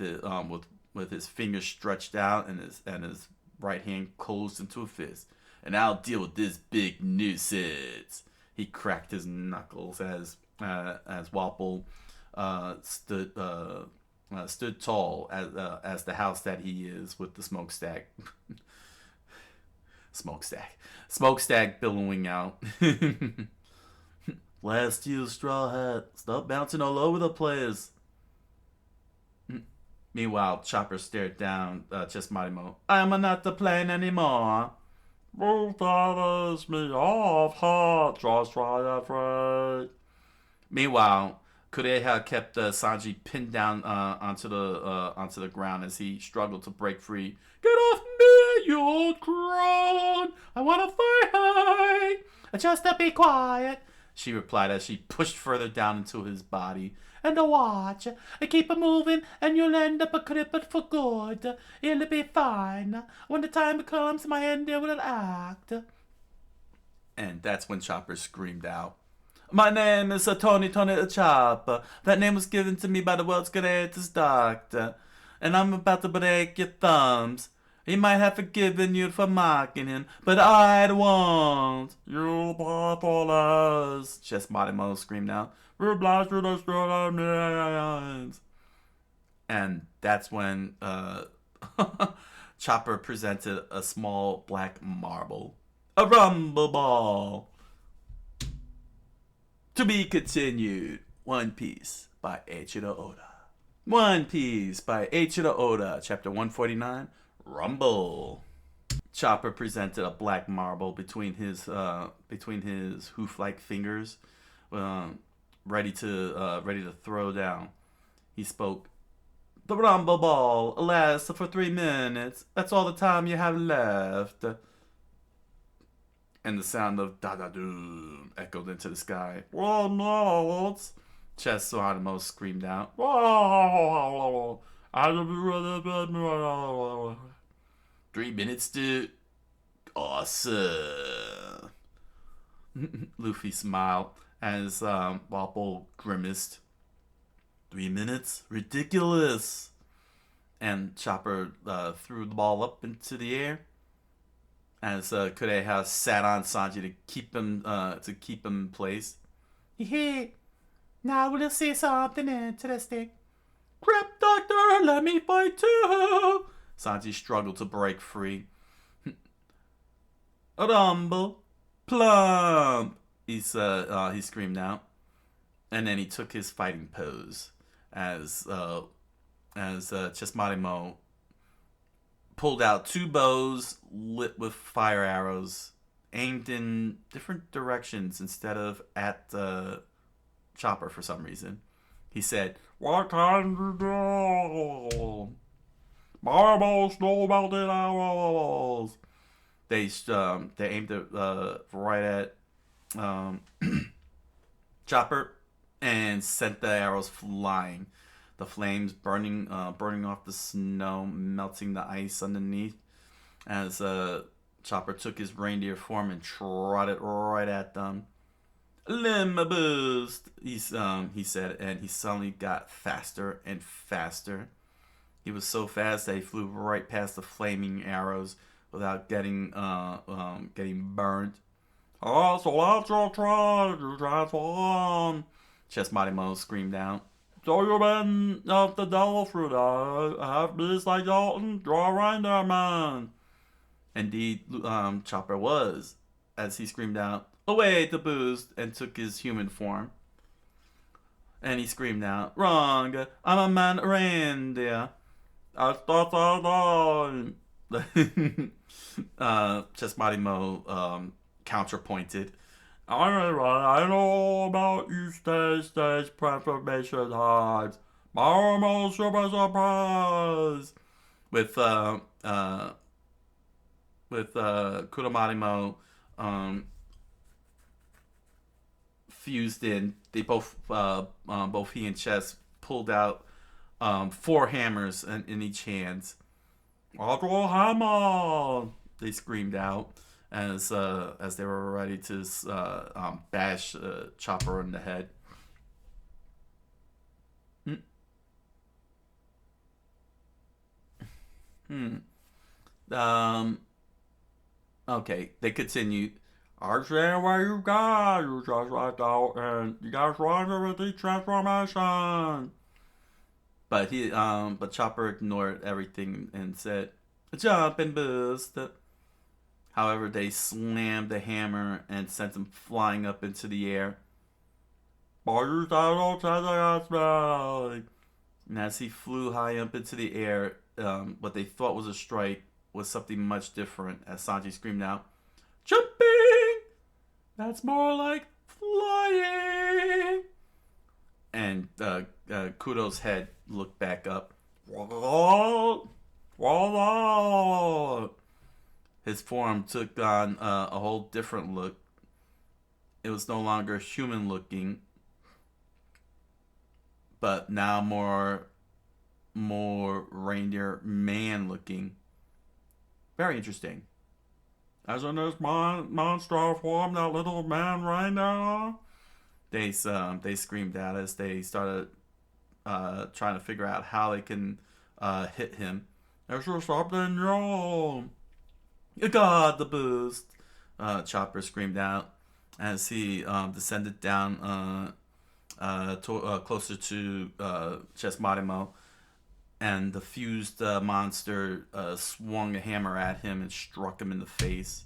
his fingers stretched out and his right hand closed into a fist. And I'll deal with this big nuisance. He cracked his knuckles as Wapple stood tall as the house that he is, with the smokestack billowing out. Last year's straw hat, stop bouncing all over the place. Meanwhile, Chopper stared down Chess Marimo. I'm not the plane anymore. Both others me off hot, just right afraid. Meanwhile, Kureha kept Sanji pinned down onto the ground as he struggled to break free. Get off me, you old crone! I wanna fight! Just to be quiet, she replied as she pushed further down into his body. And watch, keep moving and you'll end up crippled for good. It'll be fine. When the time comes, my end will act. And that's when Chopper screamed out. My name is Tony Chopper. That name was given to me by the world's greatest doctor. And I'm about to break your thumbs. He might have forgiven you for mocking him, but I won't. You bottlers, Chess Marimo screamed out. We blast to destroy our millions. And that's when Chopper presented a small black marble. A rumble ball. To be continued. One Piece by Eiichiro Oda. One Piece by Eiichiro Oda. Chapter 149. Rumble. Chopper presented a black marble between his hoof-like fingers, ready to throw down. He spoke. The rumble ball lasts for 3 minutes. That's all the time you have left. And the sound of da-da-doo echoed into the sky. Whoa, no! Chess Geronimo screamed out. Whoa! 3 minutes to... Awesome! Luffy smiled as Wapol grimaced. 3 minutes? Ridiculous! And Chopper threw the ball up into the air as Kureha sat on Sanji to keep him in place. Hey, now we'll see something interesting. Crap, Doctor, let me fight too! Sanji struggled to break free. Rumble, plump! He screamed out, and then he took his fighting pose as Chessmarimo pulled out 2 bows lit with fire arrows, aimed in different directions instead of at Chopper for some reason. He said, "What can you do? Marble snow melted arrows." They aimed it right at Chopper and sent the arrows flying. The flames burning off the snow, melting the ice underneath. As Chopper took his reindeer form and trotted right at them. "Limb boost," he said, and he suddenly got faster and faster. He was so fast that he flew right past the flaming arrows without getting burned. "Oh, so that's your try to transform!" Chessmarimo screamed out. "So you've been of the devil fruit, have beasts like Dalton, draw right there, man." Indeed, Chopper was, as he screamed out, "Away to boost," and took his human form. And he screamed out, "Wrong, I'm a man reindeer." Chessmarimo counterpointed. I know about you stage transformation times. Marmo super surprise. With Kuromarimo fused in, they both he and Chess pulled out 4 hammers in each hand. "I'll draw a hammer!" they screamed out as they were ready to bash Chopper in the head. Okay, they continued. "I say what you got, you just like out, and you got stronger with the transformation." But Chopper ignored everything and said, "Jump and boost." However, they slammed the hammer and sent him flying up into the air. And as he flew high up into the air, what they thought was a strike was something much different, as Sanji screamed out, "Jumping! That's more like flying!" And Kudo's head looked back up. His form took on a whole different look. It was no longer human looking, but now more reindeer man looking. Very interesting. "As in this monster form, that little man reindeer?" They screamed out as they started trying to figure out how they can hit him. "There's just something wrong." "You got the boost," Chopper screamed out as he descended down closer to Chesmarimo, and the fused monster swung a hammer at him and struck him in the face.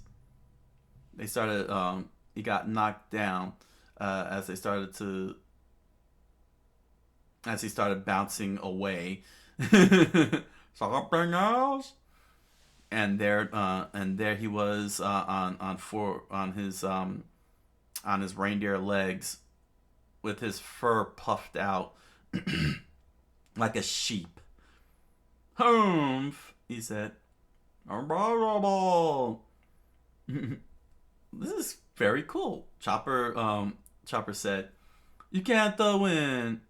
They started. He got knocked down as they started to. As he started bouncing away. Something else. And there he was on his reindeer legs, with his fur puffed out like a sheep. Humph, he said. Impossible. This is very cool. Chopper said, "You can't win.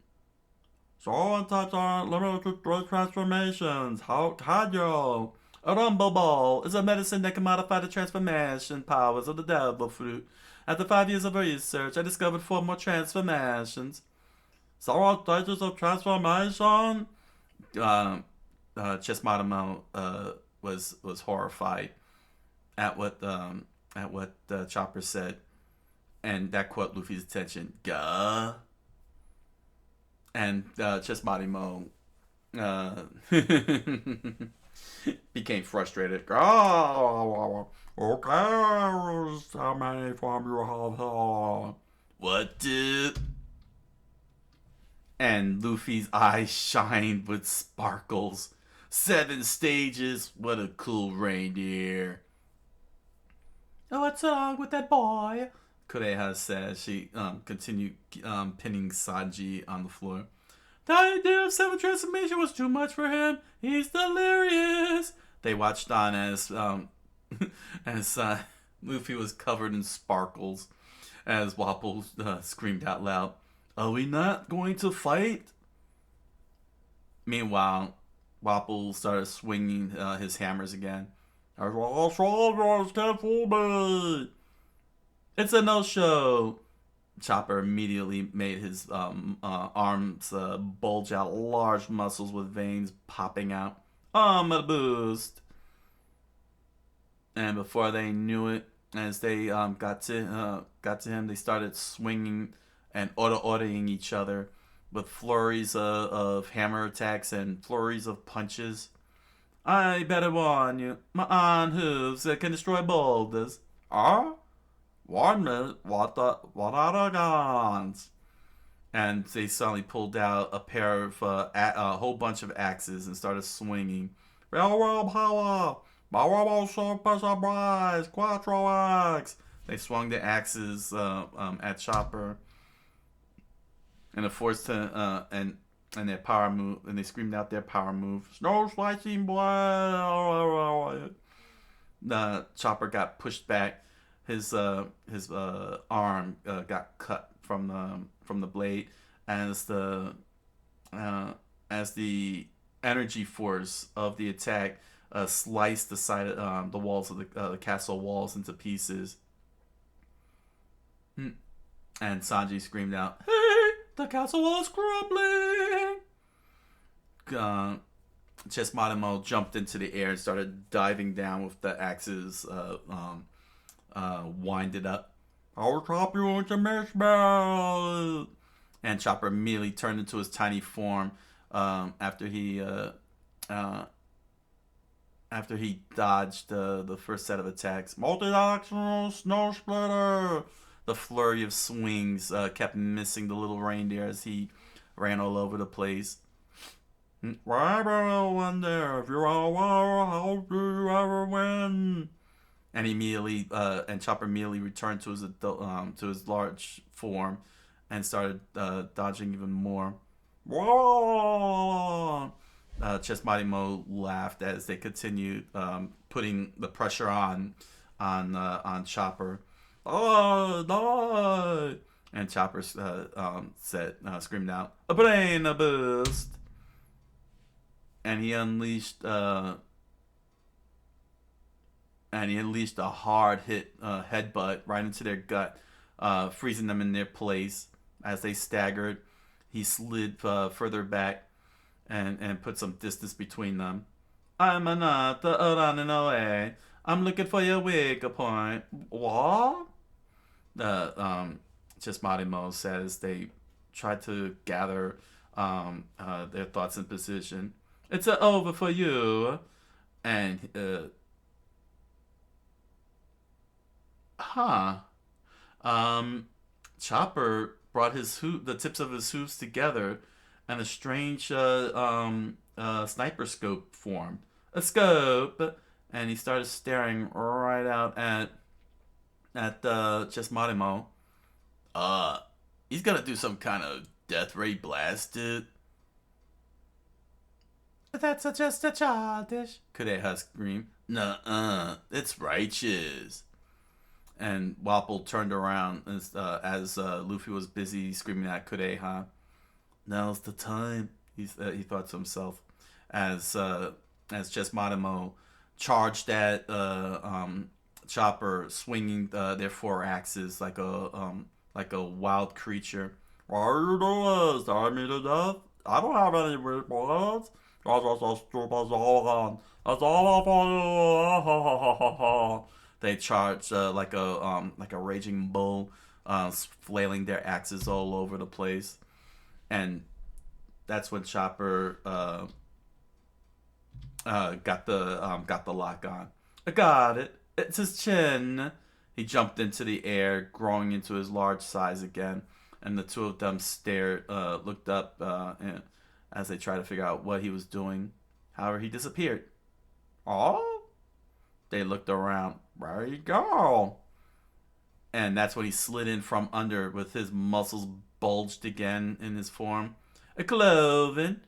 So touch on limited transformations. How you? A rumble ball is a medicine that can modify the transformation powers of the devil fruit. After 5 years of research, I discovered 4 more transformations. So stages of transformation." Chesmarimo was horrified at what Chopper said, and that caught Luffy's attention. Gah. And Chesmarimo became frustrated. Oh, okay, how many from you have here? What did? And Luffy's eyes shined with sparkles. 7 stages. What a cool reindeer. Oh, what's wrong with that boy? Kureha said. She continued pinning Sanji on the floor. The idea of 7 transformation was too much for him. He's delirious. They watched on as Luffy was covered in sparkles, as Wapol screamed out loud, "Are we not going to fight?" Meanwhile, Wapol started swinging his hammers again. "It's a no-show." Chopper immediately made his arms bulge out, large muscles with veins popping out. I'm a boost. And before they knew it, as they got to him, they started swinging and auto-autoing each other with flurries of hammer attacks and flurries of punches. "I better warn you, my iron hooves can destroy boulders." "Warn me? What are the guns?" And they suddenly pulled out a whole bunch of axes and started swinging. "Railroad power! Powerful super surprise! Quattro axe!" They swung the axes at Chopper, and and their power move, and they screamed out their power move. "Snow slicing blade!" Chopper got pushed back. His arm got cut from the blade as the energy force of the attack sliced the side of the walls of the castle walls into pieces. And Sanji screamed out, "Hey, the castle wall is crumbling!" Chesmarimo jumped into the air and started diving down with the axes winded up. "I'll chop you into marshmallows!" And Chopper immediately turned into his tiny form after he dodged the first set of attacks. "Multi-directional snow splitter!" The flurry of swings kept missing the little reindeer as he ran all over the place. "I wonder if you all were, how do you ever win?" And Chopper immediately returned to his large form and started dodging even more. "Whoa!" Chesmarimo laughed as they continued putting the pressure on Chopper. "Oh, and Chopper screamed out, "A brain boost!" And he unleashed a hard headbutt right into their gut, freezing them in their place. As they staggered, he slid further back and put some distance between them. "I'm not running away. I'm looking for your weak point." "What?" Chesmarimo said as they tried to gather their thoughts and position. It's over for you. And, huh. Um, Chopper brought the tips of his hooves together, and a strange sniper scope formed. A scope, and he started staring right out at Chesmademo. Uh, he's gonna do some kind of death ray blast, dude. That's just a childish. Kureha screamed. Nuh-uh, it's righteous. And Wapol turned around as Luffy was busy screaming at Kureha. Now's the time, he thought to himself, as Chesmademo charged at Chopper, swinging their four axes like a wild creature. What are you doing? Staring me to death? I don't have any response. That's all for you. They charged like a raging bull, flailing their axes all over the place, and that's when Chopper got the lock on. I got it. It's his chin. He jumped into the air, growing into his large size again, and the two of them looked up, as they tried to figure out what he was doing. However, he disappeared. Oh, they looked around. Where you go? And that's when he slid in from under with his muscles bulged again in his form. A cloven.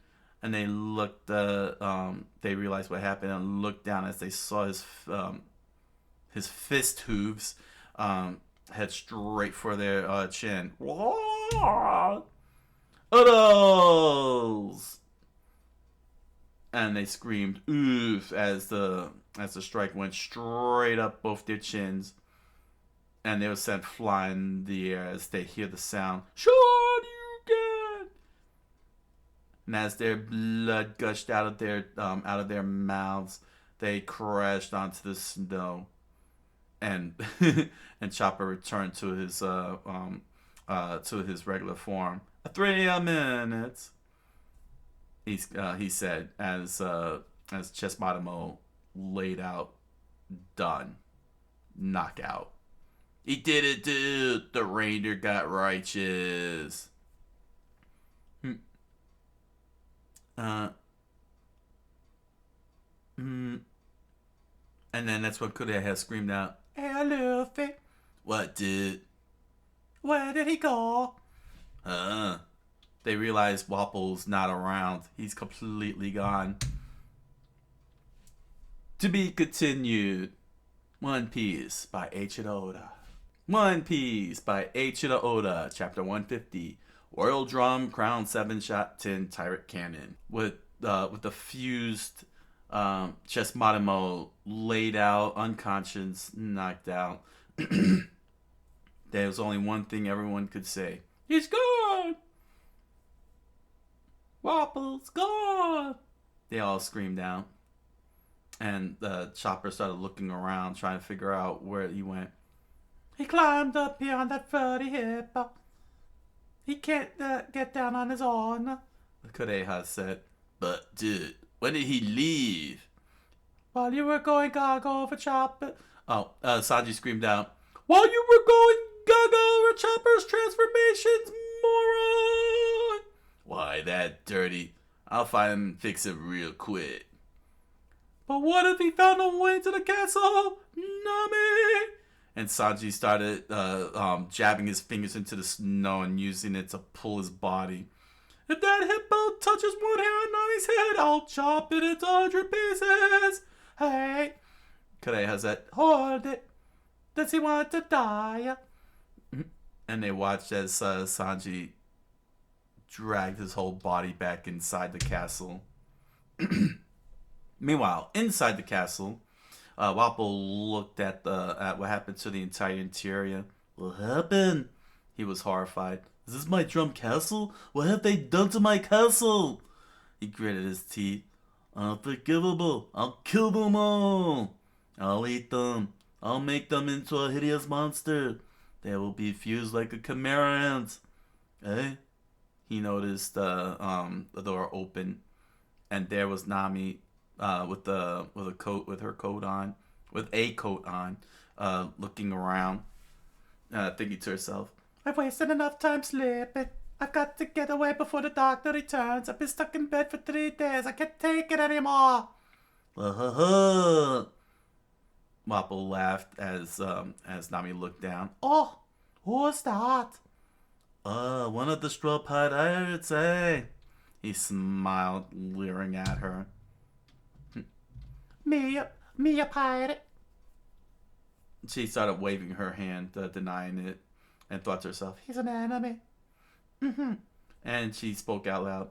And they looked, they realized what happened and looked down as they saw his fist hooves head straight for their chin. Oodles! And they screamed oof as the strike went straight up both their chins, and they were sent flying in the air as they hear the sound. Sure you can. And as their blood gushed out of their mouths, they crashed onto the snow, and and Chopper returned to his regular form. 3 minutes. He said as Chesmademo laid out, done, knockout. He did it, dude. The reindeer got righteous. And then that's what Kureha screamed out. Hey, Luffy. What, dude? Where did he go? They realize Wapol's not around. He's completely gone. To be continued. One Piece by H. Oda. One Piece by H. Oda. Chapter 150. Royal Drum, Crown 7-shot, 10 Tyrant Cannon. With the fused Chesmademo laid out, unconscious, knocked out. There was only one thing everyone could say. He's gone! Wapol's gone! They all screamed out. And Chopper started looking around, trying to figure out where he went. He climbed up here on that furry hip. He can't get down on his own. Kureha said. But, dude, when did he leave? While you were going gaga over Chopper. Oh, Sanji screamed out. While you were going gaga over Chopper's transformations, moron! Why, that dirty. I'll find him and fix it real quick. But what if he found a way to the castle? Nami! And Sanji started jabbing his fingers into the snow and using it to pull his body. If that hippo touches one hair on Nami's head, I'll chop it into 100 pieces. Hey. Kureha said, Hold it. Does he want to die? And they watched as Sanji dragged his whole body back inside the castle. Meanwhile, inside the castle, Wapol looked at what happened to the entire interior. What happened? He was horrified. Is this my drum castle? What have they done to my castle? He gritted his teeth. Unforgivable. I'll kill them all. I'll eat them. I'll make them into a hideous monster. They will be fused like a chimera ant. Eh? he noticed the door open, and there was Nami with her coat on, looking around, thinking to herself, I've wasted enough time sleeping. I've got to get away before the doctor returns. I've been stuck in bed for 3 days. I can't take it anymore. Wapple laughed as Nami looked down. Oh, who's that? One of the straw pirates, eh? He smiled, leering at her. Me a pirate. She started waving her hand, denying it, and thought to herself, He's an enemy. Mm-hmm. And she spoke out loud.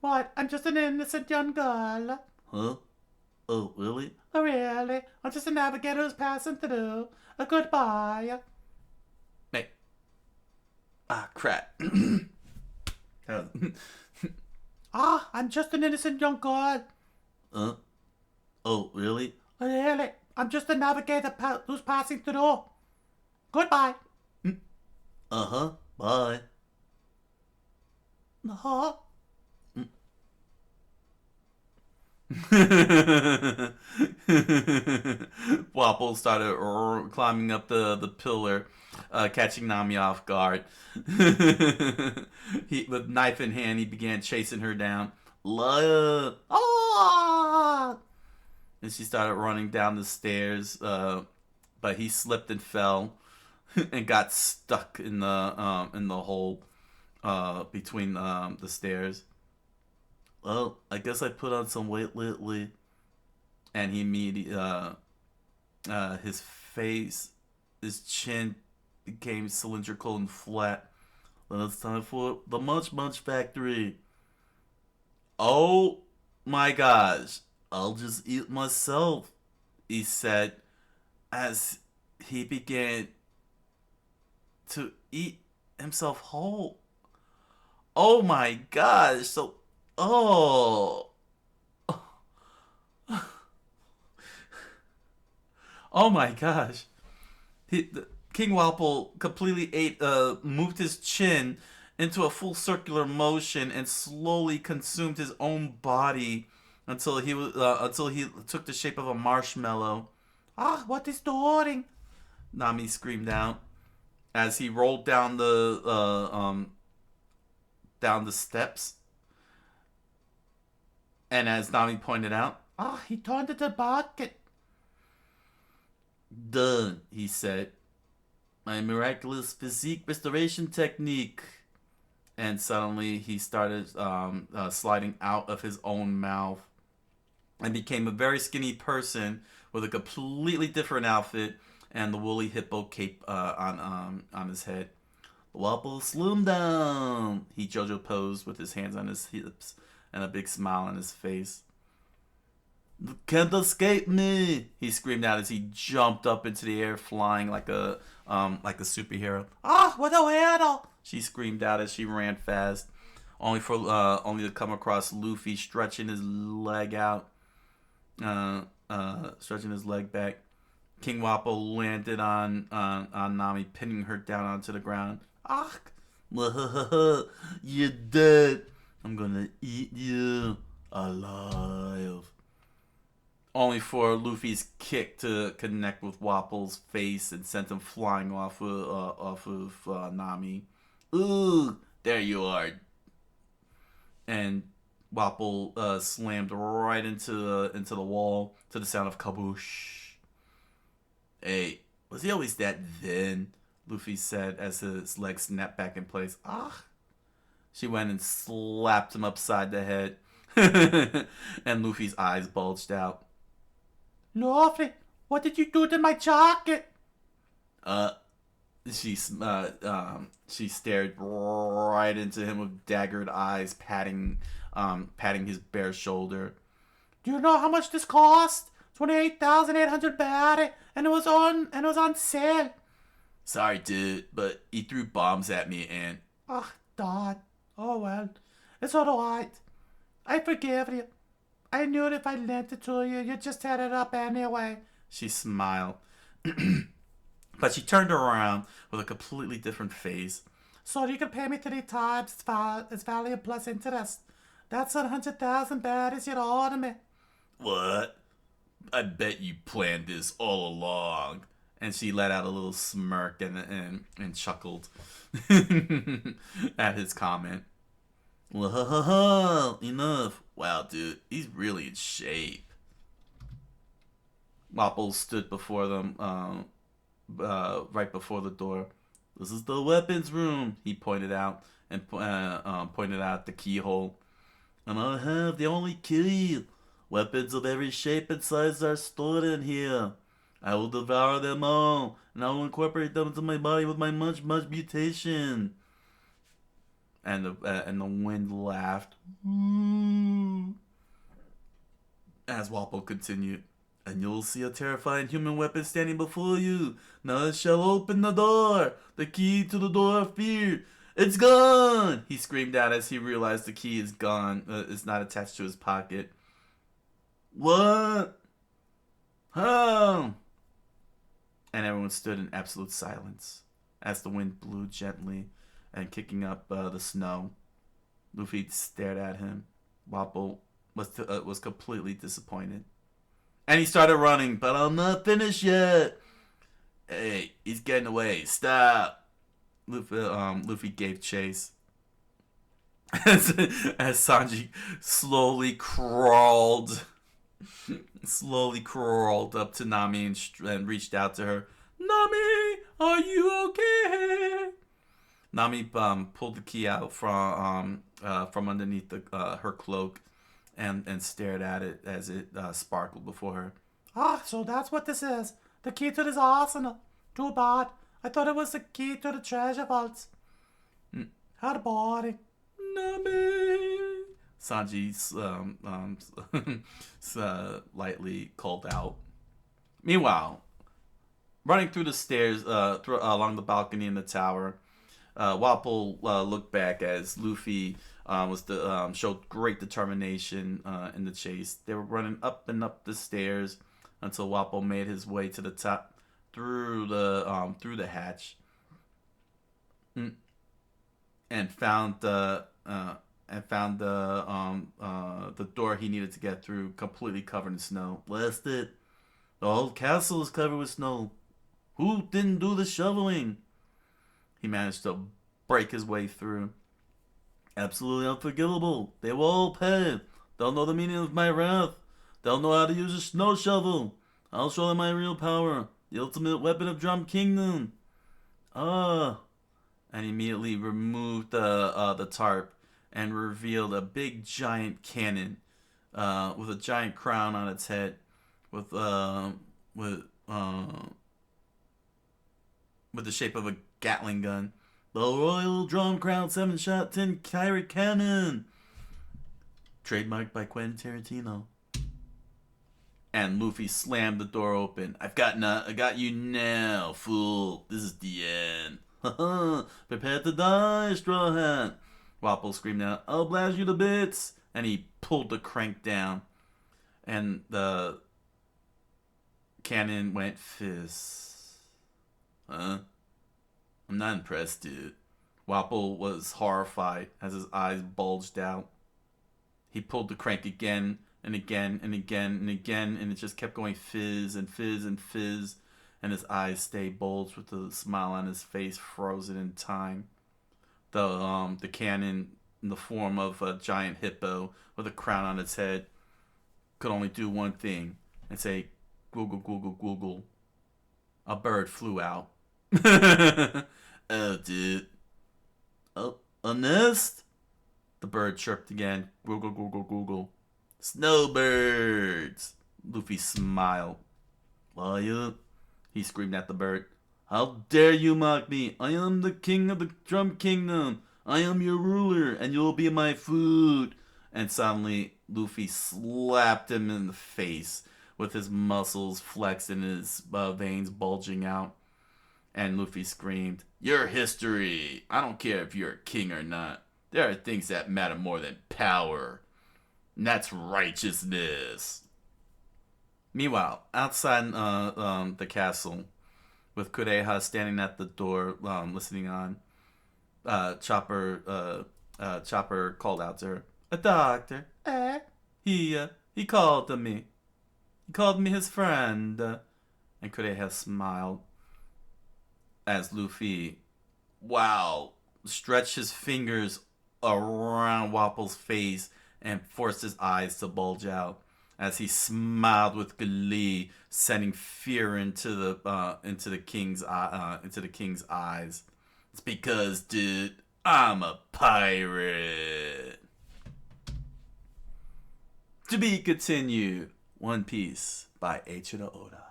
What? I'm just an innocent young girl. Huh? Oh, really? Oh, really? I'm just a navigator who's passing through. Goodbye. Hey. Ah, crap. I'm just an innocent young girl. Oh, really? Really? I'm just a navigator who's passing through. Goodbye. Uh-huh. Bye. Uh-huh. Wapple started climbing up the pillar, catching Nami off guard. With knife in hand, he began chasing her down. Liar! Ah! And she started running down the stairs, but he slipped and fell, and got stuck in the hole between the stairs. Well, I guess I put on some weight lately. And he immediately, his face, his chin became cylindrical and flat. Then it's time for the Munch Munch Factory. Oh my gosh, I'll just eat myself, he said as he began to eat himself whole. Oh my gosh, so, oh. Oh my gosh. King Wapple completely moved his chin into a full circular motion and slowly consumed his own body until he took the shape of a marshmallow. What is doing? Nami screamed out as he rolled down the steps. And as Nami pointed out, He turned into a bucket. Done, he said. My miraculous physique restoration technique. And suddenly he started sliding out of his own mouth and became a very skinny person with a completely different outfit and the woolly hippo cape on his head. Wapple slim down, he JoJo posed with his hands on his hips and a big smile on his face. Can't escape me! He screamed out as he jumped up into the air, flying like a superhero. What a weirdo! She screamed out as she ran fast, only to come across Luffy stretching his leg out, stretching his leg back. King Wappo landed on Nami, pinning her down onto the ground. You're dead. I'm gonna eat you alive. Only for Luffy's kick to connect with Wapple's face and sent him flying off of Nami. Ooh, there you are. And Wapple slammed right into the wall to the sound of kaboosh. Hey, was he always that thin? Luffy said as his legs snapped back in place. She went and slapped him upside the head. And Luffy's eyes bulged out. Luffy, what did you do to my jacket? She stared right into him with daggered eyes, patting his bare shoulder. Do you know how much this cost? 28,800 baht, and it was on sale. Sorry, dude, but he threw bombs at me and... Dad. Oh well, it's alright. I forgive you. I knew if I lent it to you, you'd just tear it up anyway. She smiled. But she turned around with a completely different face. So you can pay me 3 times its value plus interest. That's 100,000 baddies you'd order me. What? I bet you planned this all along. And she let out a little smirk and chuckled at his comment. Well, ha ha ha, enough. Wow, dude, he's really in shape. Wapple stood before them, right before the door. This is the weapons room, he pointed out, and pointed out the keyhole. And I have the only key. Weapons of every shape and size are stored in here. I will devour them all, and I will incorporate them into my body with my much mutation. And the wind laughed. As Wapple continued. And you'll see a terrifying human weapon standing before you. Now it shall open the door. The key to the door of fear. It's gone! He screamed out as he realized the key is gone. It's not attached to his pocket. What? How? And everyone stood in absolute silence as the wind blew gently and kicking up the snow. Luffy stared at him. Wapple was completely disappointed. And he started running, but I'm not finished yet. Hey, he's getting away. Stop. Luffy gave chase. As Sanji slowly crawled up to Nami and reached out to her. Nami, are you okay? Nami pulled the key out from underneath her cloak and stared at it as it sparkled before her. Ah, so that's what this is. The key to this arsenal. Too bad. I thought it was the key to the treasure vaults. How boring. Nami. Sanji lightly called out. Meanwhile, running through the stairs along the balcony in the tower, Wapple looked back as Luffy showed great determination in the chase. They were running up and up the stairs until Wapple made his way to the top through the hatch and found the door he needed to get through completely covered in snow. Blast it! The whole castle is covered with snow. Who didn't do the shoveling? He managed to break his way through. Absolutely unforgivable. They will all pay. They'll know the meaning of my wrath. They'll know how to use a snow shovel. I'll show them my real power. The ultimate weapon of Drum Kingdom. And he immediately removed the tarp and revealed a big giant cannon with a giant crown on its head with the shape of a Gatling gun. The Royal Drum Crown 7-shot 10-carat cannon. Trademarked by Quentin Tarantino. And Luffy slammed the door open. I got you now, fool. This is the end. Prepare to die, Straw Hat. Wapple screamed out, I'll blast you to bits. And he pulled the crank down. And the cannon went fizz. Huh? I'm not impressed, dude. Wapple was horrified as his eyes bulged out. He pulled the crank again and again and again and again, and it just kept going fizz and fizz and fizz, and his eyes stayed bulged with a smile on his face frozen in time. The cannon, in the form of a giant hippo with a crown on its head, could only do one thing and say, "Google, Google, Google." A bird flew out. Oh, dude. Oh, a nest? The bird chirped again. Google, Google, Google. Snowbirds! Luffy smiled. Are you? He screamed at the bird. How dare you mock me? I am the king of the Drum Kingdom. I am your ruler, and you will be my food. And suddenly, Luffy slapped him in the face with his muscles flexed and his veins bulging out. And Luffy screamed, "Your history! I don't care if you're a king or not. There are things that matter more than power. And that's righteousness." Meanwhile, outside the castle, with Kureha standing at the door, listening on, Chopper called out to her. A doctor. He called to me. He called me his friend. And Kureha smiled as Luffy, wow, stretched his fingers around Wapple's face and forced his eyes to bulge out as he smiled with glee, sending fear into the king's eyes. It's because, dude, I'm a pirate. To be continued. One Piece by Eiichiro Oda.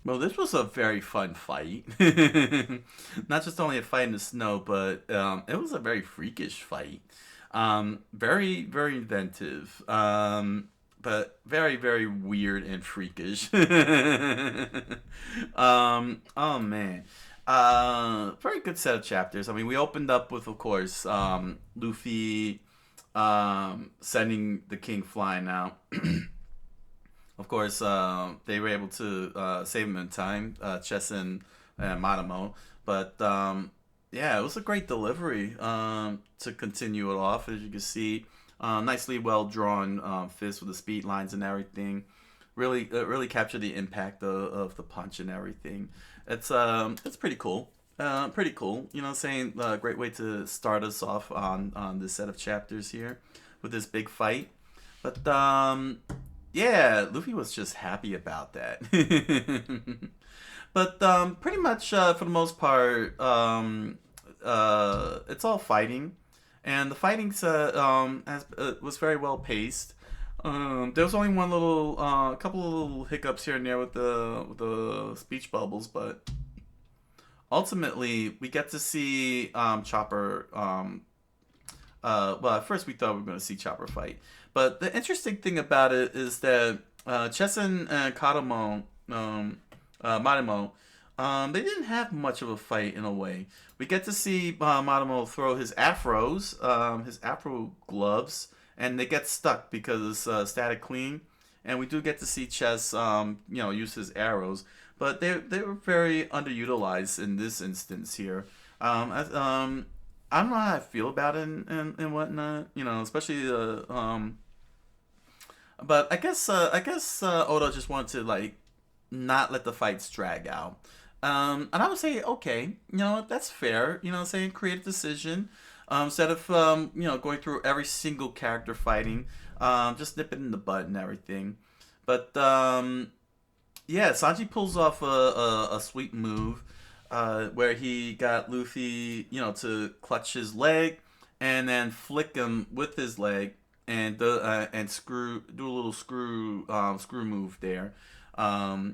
Well, this was a very fun fight. Not just only a fight in the snow, but it was a very freakish fight. Very, very inventive. But very, very weird and freakish. Oh, man. Very good set of chapters. I mean, we opened up with, of course, Luffy sending the king flying out. Of course, they were able to save him in time, Chess and Matamo. But yeah, it was a great delivery to continue it off. As you can see, nicely well drawn fist with the speed lines and everything. Really captured the impact of the punch and everything. It's pretty cool. Pretty cool. You know what I'm saying? Great way to start us off on this set of chapters here with this big fight. But yeah, Luffy was just happy about that. But pretty much for the most part, it's all fighting, and the fighting was very well paced. There was only one little, couple of little hiccups here and there with the speech bubbles, but ultimately we get to see Chopper. Well, at first we thought we were going to see Chopper fight. But the interesting thing about it is that Chessen and Matamo, they didn't have much of a fight in a way. We get to see Matamo throw his afros, his afro gloves, and they get stuck because it's static clean. And we do get to see Chess, use his arrows. But they were very underutilized in this instance here. I don't know how I feel about it and whatnot, especially but I guess Oda just wanted to like not let the fights drag out. And I would say, okay, that's fair. Saying create a decision instead of going through every single character fighting, just nip it in the bud and everything. But yeah, Sanji pulls off a sweet move where he got Luffy, to clutch his leg and then flick him with his leg and do a little screw move there,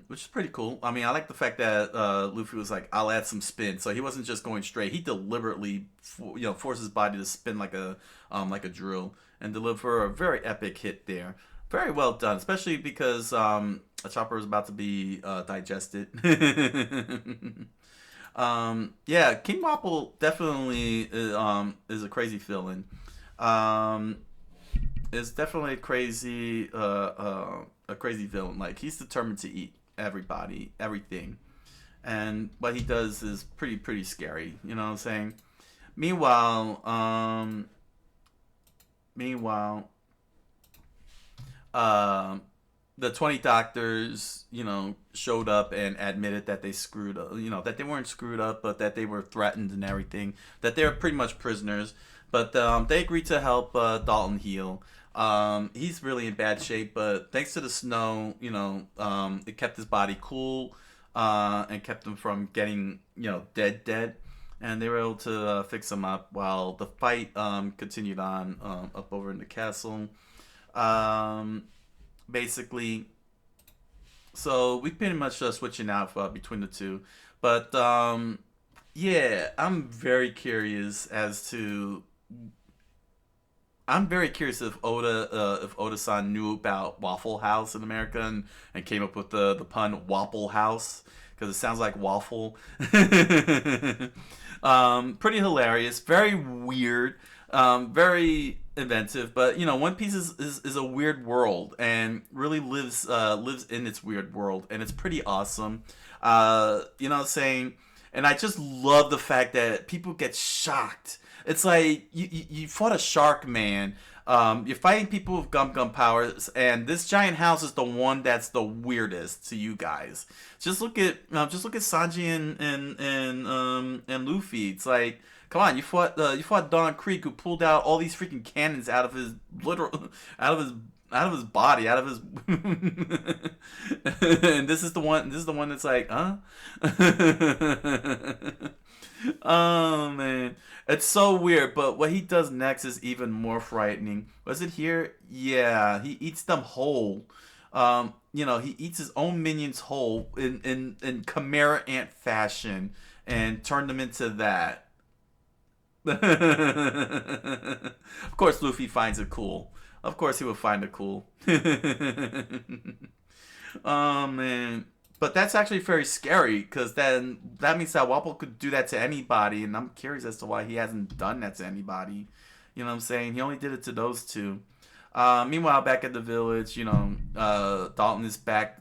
which is pretty cool. I mean, I like the fact that Luffy was like, "I'll add some spin," so he wasn't just going straight. He deliberately, forced his body to spin like a drill and deliver a very epic hit there. Very well done, especially because a Chopper is about to be digested. Yeah, King Wapple definitely is a crazy villain. Is definitely a crazy villain. Like, he's determined to eat everybody, everything, and what he does is pretty scary. You know what I'm saying? Meanwhile, the 20 doctors, showed up and admitted that they screwed up, that they weren't screwed up, but that they were threatened and everything, that they were pretty much prisoners. But they agreed to help Dalton heal. He's really in bad shape, but thanks to the snow, it kept his body cool and kept him from getting, dead. And they were able to fix him up while the fight continued on up over in the castle. Basically, so we pretty much switching out between the two. But yeah, I'm very curious if Oda-san knew about Waffle House in America and came up with the pun Wapple House, because it sounds like waffle. Pretty hilarious, very weird, very inventive, but One Piece is a weird world and really lives in its weird world, and it's pretty awesome. Saying and I just love the fact that people get shocked. It's like you fought a shark man. You're fighting people with gum powers, and this giant house is the one that's the weirdest to you guys. Just look at Sanji and Luffy. It's like, come on, you fought Don Creek, who pulled out all these freaking cannons out of his out of his body, out of his and this is the one that's like, huh? Oh man, it's so weird. But what he does next is even more frightening. Was it here? Yeah, he eats them whole. He eats his own minions whole in Chimera Ant fashion and turned them into that. Of course, Luffy finds it cool. Of course, he would find it cool. Oh man. But that's actually very scary, because then that means that Wapol could do that to anybody, and I'm curious as to why he hasn't done that to anybody. You know what I'm saying? He only did it to those two. Meanwhile, back at the village, Dalton is back,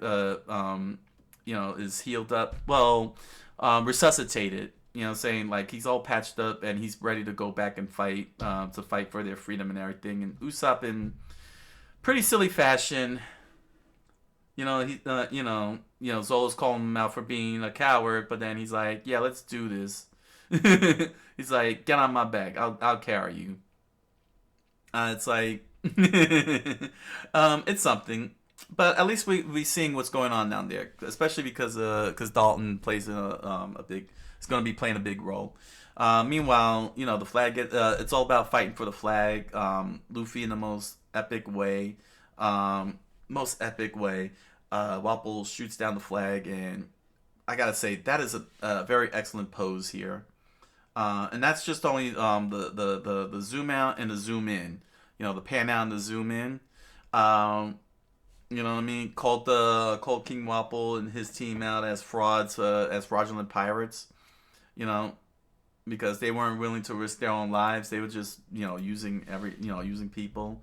is healed up. Well, resuscitated. You know what I'm saying? Like, he's all patched up, and he's ready to go back and fight, to fight for their freedom and everything. And Usopp, in pretty silly fashion, Zolo's calling him out for being a coward, but then he's like, yeah, let's do this. He's like, get on my back. I'll carry you. It's like, it's something. But at least we seeing what's going on down there, especially because Dalton plays it's going to be playing a big role. Meanwhile, the flag, it's all about fighting for the flag. Luffy in the most epic way. Wapol shoots down the flag, and I gotta say that is a very excellent pose here. And that's just only the zoom out and the zoom in. The pan out and the zoom in. You know what I mean? Called King Wapol and his team out as frauds, as fraudulent pirates. Because they weren't willing to risk their own lives. They were just using using people,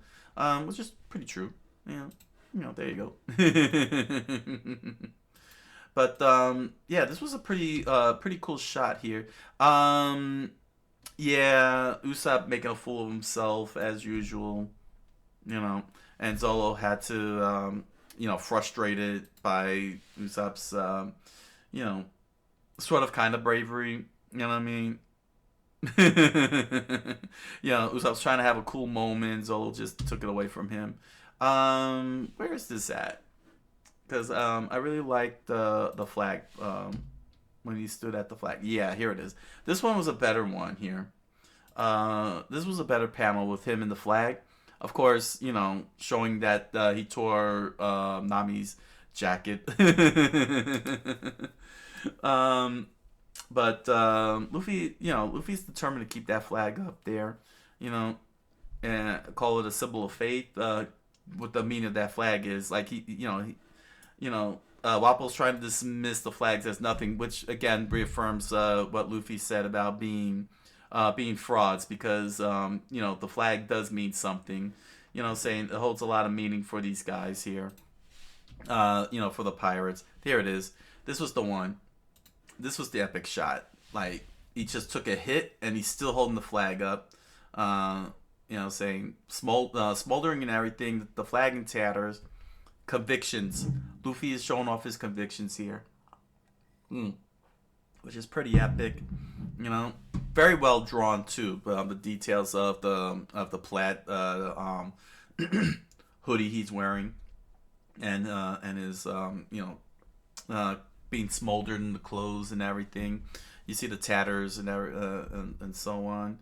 which is pretty true. There you go. But this was a pretty cool shot here. Usopp making a fool of himself as usual, and Zolo had to frustrated by Usopp's sort of kind of bravery, you know what I mean? Usopp's trying to have a cool moment. Zolo just took it away from him. Where is this at? Because I really liked the flag when he stood at the flag. Yeah, here it is. This one was a better one here. This was a better panel with him and the flag. Of course, showing that he tore Nami's jacket. But Luffy's determined to keep that flag up there, and call it a symbol of faith. What the meaning of that flag is, like Wapol's trying to dismiss the flags as nothing, which again reaffirms what Luffy said about being frauds, because the flag does mean something, saying it holds a lot of meaning for these guys here, for the pirates. There it is. This was the one. This was the epic shot. Like, he just took a hit and he's still holding the flag up. Saying smoldering and everything, the flag in tatters, convictions. Luffy is showing off his convictions here, which is pretty epic. Very well drawn too. The details of the plaid hoodie he's wearing, and his being smoldered in the clothes and everything. You see the tatters and so on.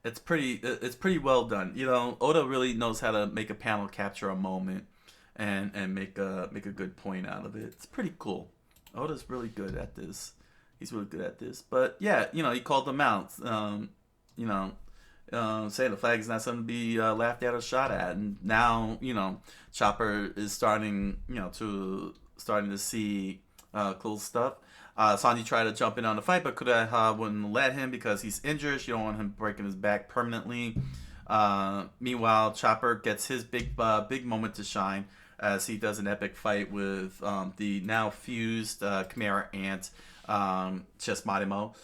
It's pretty well done. Oda really knows how to make a panel capture a moment and make a good point out of it. It's pretty cool. Oda's really good at this. He's really good at this. But yeah, he called them out. Saying the flag is not something to be laughed at or shot at. And now, Chopper is starting to see cool stuff. Sanji tried to jump in on the fight, but Kureha wouldn't let him because he's injured. You don't want him breaking his back permanently. Meanwhile, Chopper gets his big moment to shine as he does an epic fight with the now fused Chimera Ant, Chess Marimo.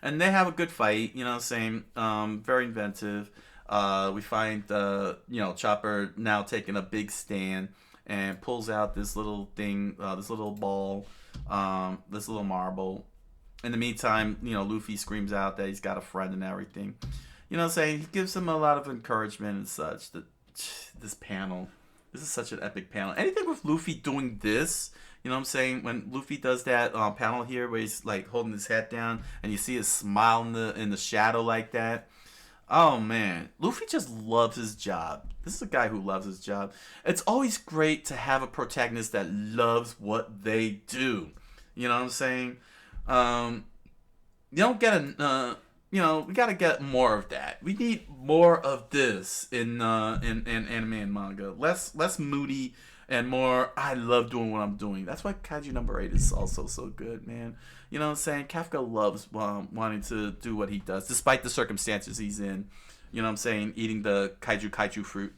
And they have a good fight, you know what I'm saying? Very inventive. We find, Chopper now taking a big stand and pulls out this little thing, this little ball, this little marble. In the meantime, Luffy screams out that he's got a friend and everything. You know what I'm saying? He gives him a lot of encouragement and such. This panel. This is such an epic panel. Anything with Luffy doing this, you know what I'm saying? When Luffy does that panel here where he's like holding his head down and you see his smile in the shadow like that. Oh man, Luffy just loves his job. This is a guy who loves his job. It's always great to have a protagonist that loves what they do. You know what I'm saying? You don't get we gotta get more of that. We need more of this in anime and manga. Less moody and more. I love doing what I'm doing. That's why Kaiju number 8 is also so good, man. You know what I'm saying? Kafka loves wanting to do what he does, despite the circumstances he's in. You know what I'm saying? Eating the kaiju fruit.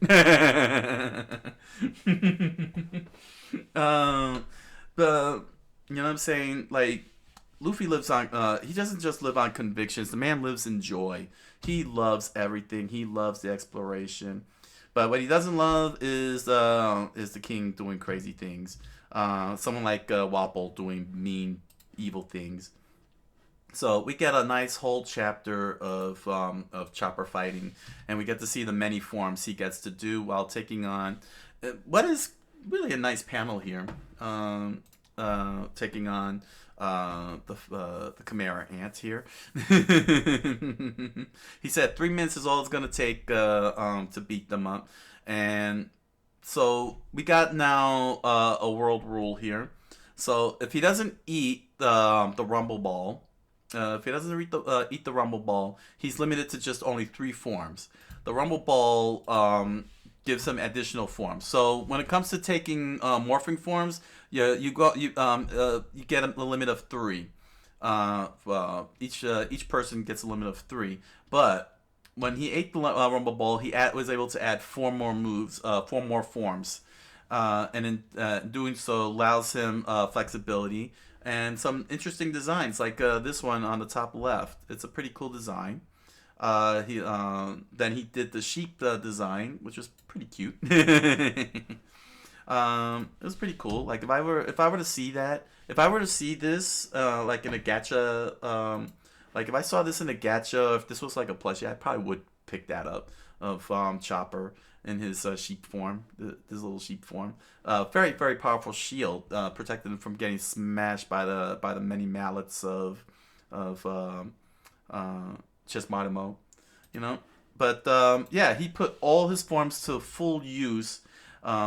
But you know what I'm saying? Like, Luffy lives on. He doesn't just live on convictions. The man lives in joy. He loves everything. He loves the exploration. But what he doesn't love is the king doing crazy things. Someone like Wapol doing mean, evil things. So we get a nice whole chapter of Chopper fighting, and we get to see the many forms he gets to do while taking on what is really a nice panel here. Taking on the Chimera ant here. He said 3 minutes is all it's gonna take to beat them up, and so we got now a world rule here. So if he doesn't eat the Rumble Ball, if he doesn't eat the Rumble Ball, he's limited to just only 3 forms. The Rumble Ball gives him additional forms. So when it comes to taking morphing forms, you get a limit of 3. Each person gets a limit of 3. But when he ate the Rumble Ball, he was able to add 4 more moves, 4 more forms, and in doing so allows him flexibility and some interesting designs, like this one on the top left. It's a pretty cool design. Then he did the sheep design, which was pretty cute. It was pretty cool. Like if I were to see that, if I were to see this like in a gacha, like if I saw this in a gacha, if this was like a plushie, I probably would pick that up of Chopper in his sheep form, this little sheep form. Very very powerful shield, protected him from getting smashed by the many mallets of Chismademo, you know. But yeah, he put all his forms to full use,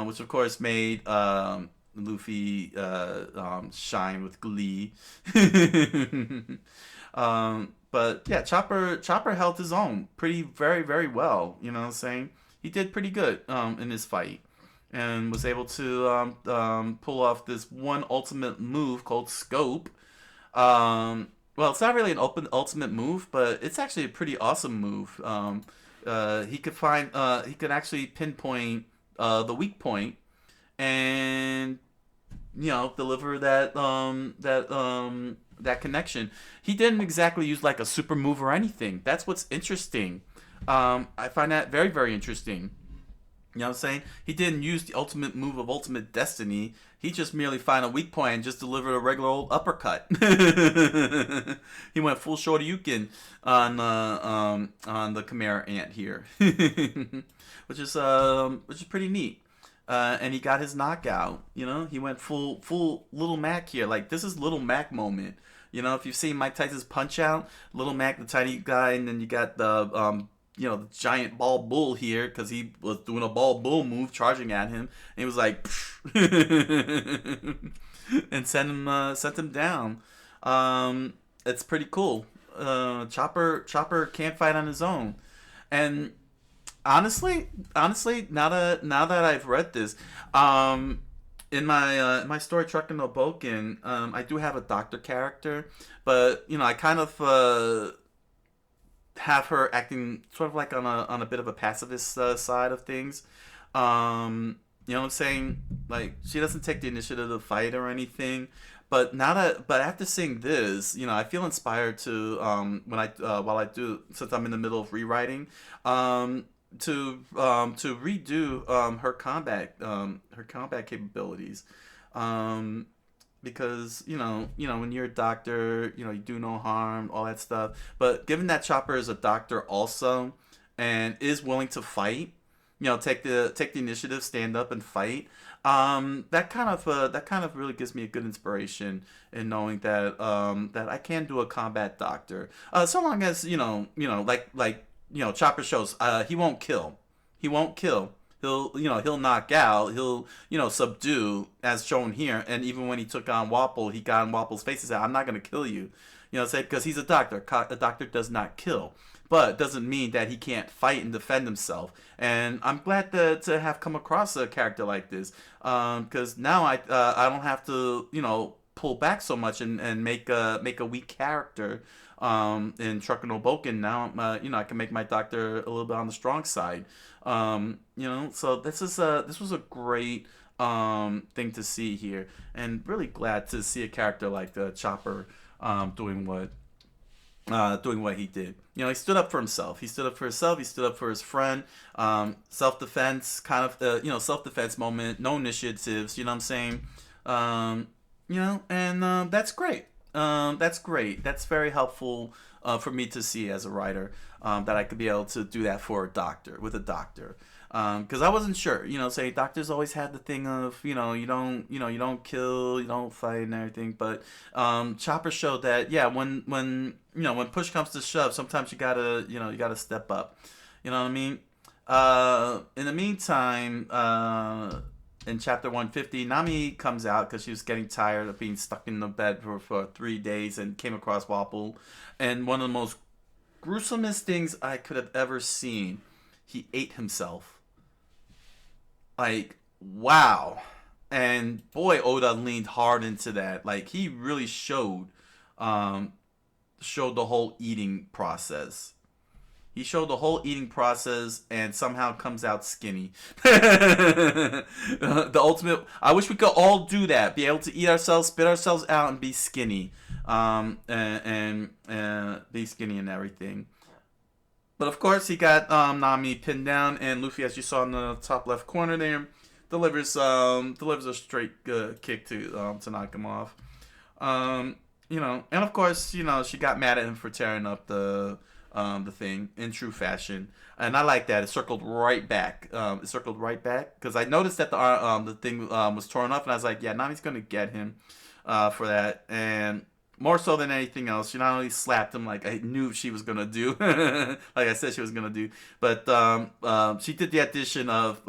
which of course made Luffy shine with glee. But yeah, Chopper held his own very very well. You know what I'm saying? He did pretty good in this fight, and was able to pull off this one ultimate move called Scope. Well, it's not really an ultimate move, but it's actually a pretty awesome move. He could actually pinpoint the weak point, and deliver that connection. He didn't exactly use like a super move or anything. That's what's interesting. I find that very very interesting. You know what I'm saying? He didn't use the ultimate move of Ultimate Destiny. He just merely found a weak point and just delivered a regular old uppercut. He went full Shoryuken on the Chimera Ant here, which is pretty neat. And he got his knockout. You know, he went full Little Mac here. Like, this is Little Mac moment. You know, if you've seen Mike Tyson's Punch Out, Little Mac, the tiny guy, and then you got the the giant ball bull here, because he was doing a ball bull move charging at him, and he was like and sent him down. It's pretty cool. Chopper can't fight on his own. And honestly, now that I've read this, in my story Truckin' no Boken, I do have a doctor character, but I kind of have her acting sort of like on a bit of a pacifist side of things. You know what I'm saying? Like she doesn't take the initiative to fight or anything. But after seeing this, I feel inspired to when I while I do, since I'm in the middle of rewriting, to redo her combat capabilities, um, because when you're a doctor, you do no harm, all that stuff. But given that Chopper is a doctor also, and is willing to fight, take the initiative, stand up and fight. That kind of really gives me a good inspiration in knowing that I can do a combat doctor. So long as Chopper shows, he won't kill. He won't kill. He'll knock out. He'll subdue, as shown here. And even when he took on Wapple, he got in Wapple's face and said, "I'm not gonna kill you." Say, because he's a doctor. A doctor does not kill, but it doesn't mean that he can't fight and defend himself. And I'm glad to have come across a character like this, because now I don't have to pull back so much and make a weak character in Trucker no Boken. Now I can make my doctor a little bit on the strong side. So this was a great thing to see here, and really glad to see a character like the Chopper doing what he did. He stood up for himself. He stood up for himself. He stood up for his friend. Self-defense, kind of, self-defense moment. No initiatives. You know what I'm saying? And that's great. That's great. That's very helpful for me to see as a writer, that I could be able to do that for a doctor, with a doctor. Because I wasn't sure, say doctors always had the thing of, you don't kill, you don't fight and everything. But Chopper showed that, yeah, when push comes to shove, sometimes you gotta step up. You know what I mean? In the meantime, in chapter 150, Nami comes out because she was getting tired of being stuck in the bed for 3 days and came across Wapple. And one of the most gruesomest things I could have ever seen, he ate himself. Like, wow. And boy, Oda leaned hard into that. Like, he really showed the whole eating process. He showed the whole eating process and somehow comes out skinny. The ultimate. I wish we could all do that. Be able to eat ourselves, spit ourselves out, and be skinny. And be skinny and everything. But of course, he got Nami pinned down, and Luffy, as you saw in the top left corner there, delivers a straight kick to knock him off. And of course, she got mad at him for tearing up the thing in true fashion, and I like that. It circled right back. Because I noticed that the thing was torn up, and I was like, yeah, Nami's gonna get him for that. And more so than anything else, she not only slapped him like I knew she was gonna do, like I said she was gonna do, but she did the addition of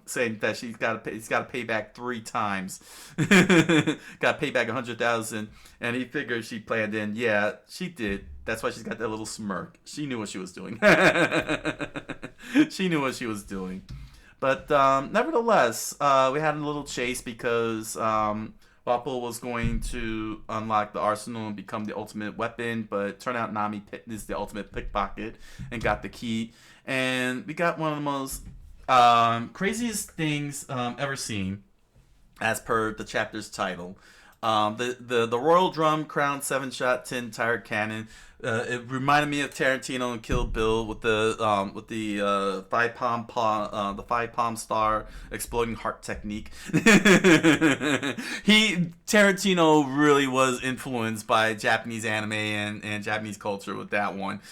saying that he's got to pay back 3 times, got to pay back 100,000, and he figured she planned in. Yeah, she did. That's why she's got that little smirk. She knew what she was doing. She knew what she was doing. But nevertheless, we had a little chase because Wapple was going to unlock the arsenal and become the ultimate weapon, but turned out Nami is the ultimate pickpocket and got the key. And we got one of the most craziest things ever seen, as per the chapter's title. The Royal Drum Crown 7-shot tin tire cannon. It reminded me of Tarantino and Kill Bill with the 5-palm star exploding heart technique. Tarantino really was influenced by Japanese anime and Japanese culture with that one.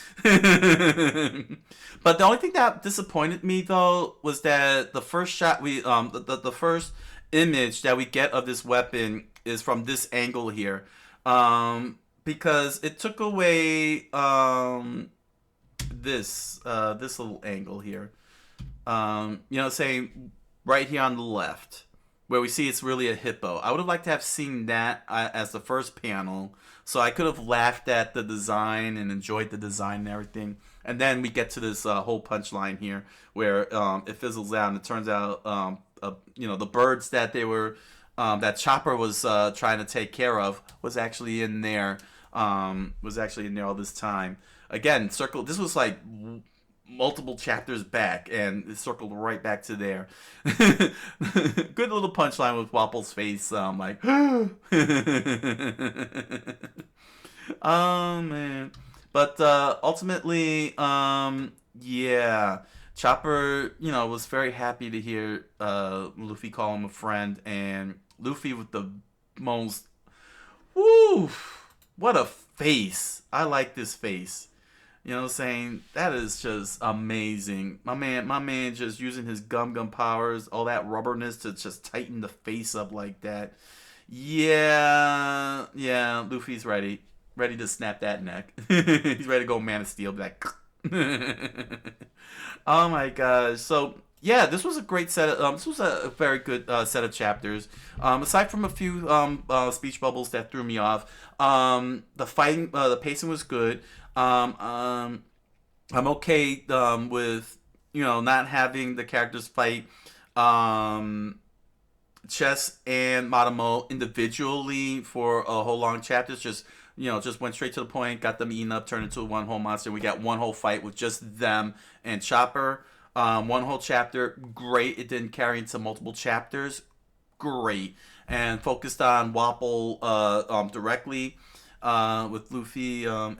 But the only thing that disappointed me though was that the first shot the first image that we get of this weapon is from this angle here. Because it took away this little angle here. Saying right here on the left, where we see it's really a hippo. I would have liked to have seen that as the first panel, so I could have laughed at the design and enjoyed the design and everything. And then we get to this whole punchline here, where it fizzles out, and it turns out the birds that they were that Chopper was trying to take care of was actually in there. All this time. Again, circle. This was like multiple chapters back, and it circled right back to there. Good little punchline with Wapple's face, like, oh man. But ultimately, yeah, Chopper, was very happy to hear Luffy call him a friend, and Luffy with the most, woo, what a face! I like this face. You know what I'm saying? That is just amazing. My man just using his gum powers, all that rubberness to just tighten the face up like that. Yeah, yeah, Luffy's ready. Ready to snap that neck. He's ready to go Man of Steel. Be like, oh my gosh. So yeah, this was a great set. This was a very good set of chapters. Aside from a few speech bubbles that threw me off, the fighting, the pacing was good. I'm okay with not having the characters fight Chess and Matamo individually for a whole long chapters. Just went straight to the point, got them eaten up, turned into one whole monster. We got one whole fight with just them and Chopper. One whole chapter, great. It didn't carry into multiple chapters, great. And focused on Wapple directly with Luffy. Battle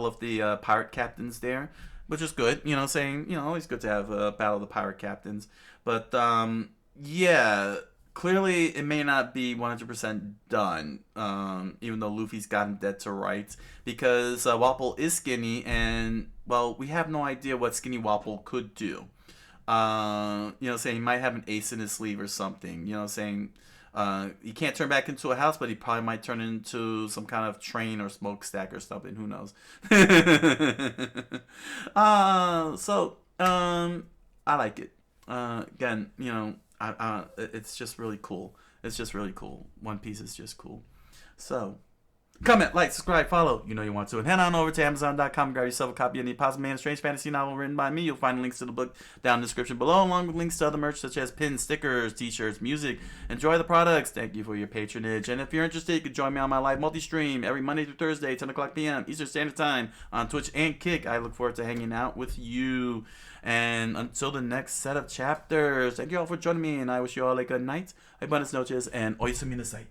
of the pirate captains there, which is good. Saying always good to have a battle of the pirate captains. But yeah, clearly it may not be 100% done, even though Luffy's gotten dead to rights, because Wapple is skinny, and, well, we have no idea what skinny Wapple could do. Saying he might have an ace in his sleeve or something. Saying he can't turn back into a house, but he probably might turn into some kind of train or smokestack or something. Who knows? I like it. Again, it's just really cool. It's just really cool. One Piece is just cool. So, comment, like, subscribe, follow. You know you want to. And head on over to Amazon.com and grab yourself a copy of the Impossible Man, a Strange Fantasy novel written by me. You'll find links to the book down in the description below, along with links to other merch such as pins, stickers, t-shirts, music. Enjoy the products. Thank you for your patronage. And if you're interested, you can join me on my live multi-stream every Monday through Thursday, 10 o'clock p.m. Eastern Standard Time on Twitch and Kick. I look forward to hanging out with you. And until the next set of chapters, thank you all for joining me, and I wish you all a good night, a buenas noches, and oyasumi nasai.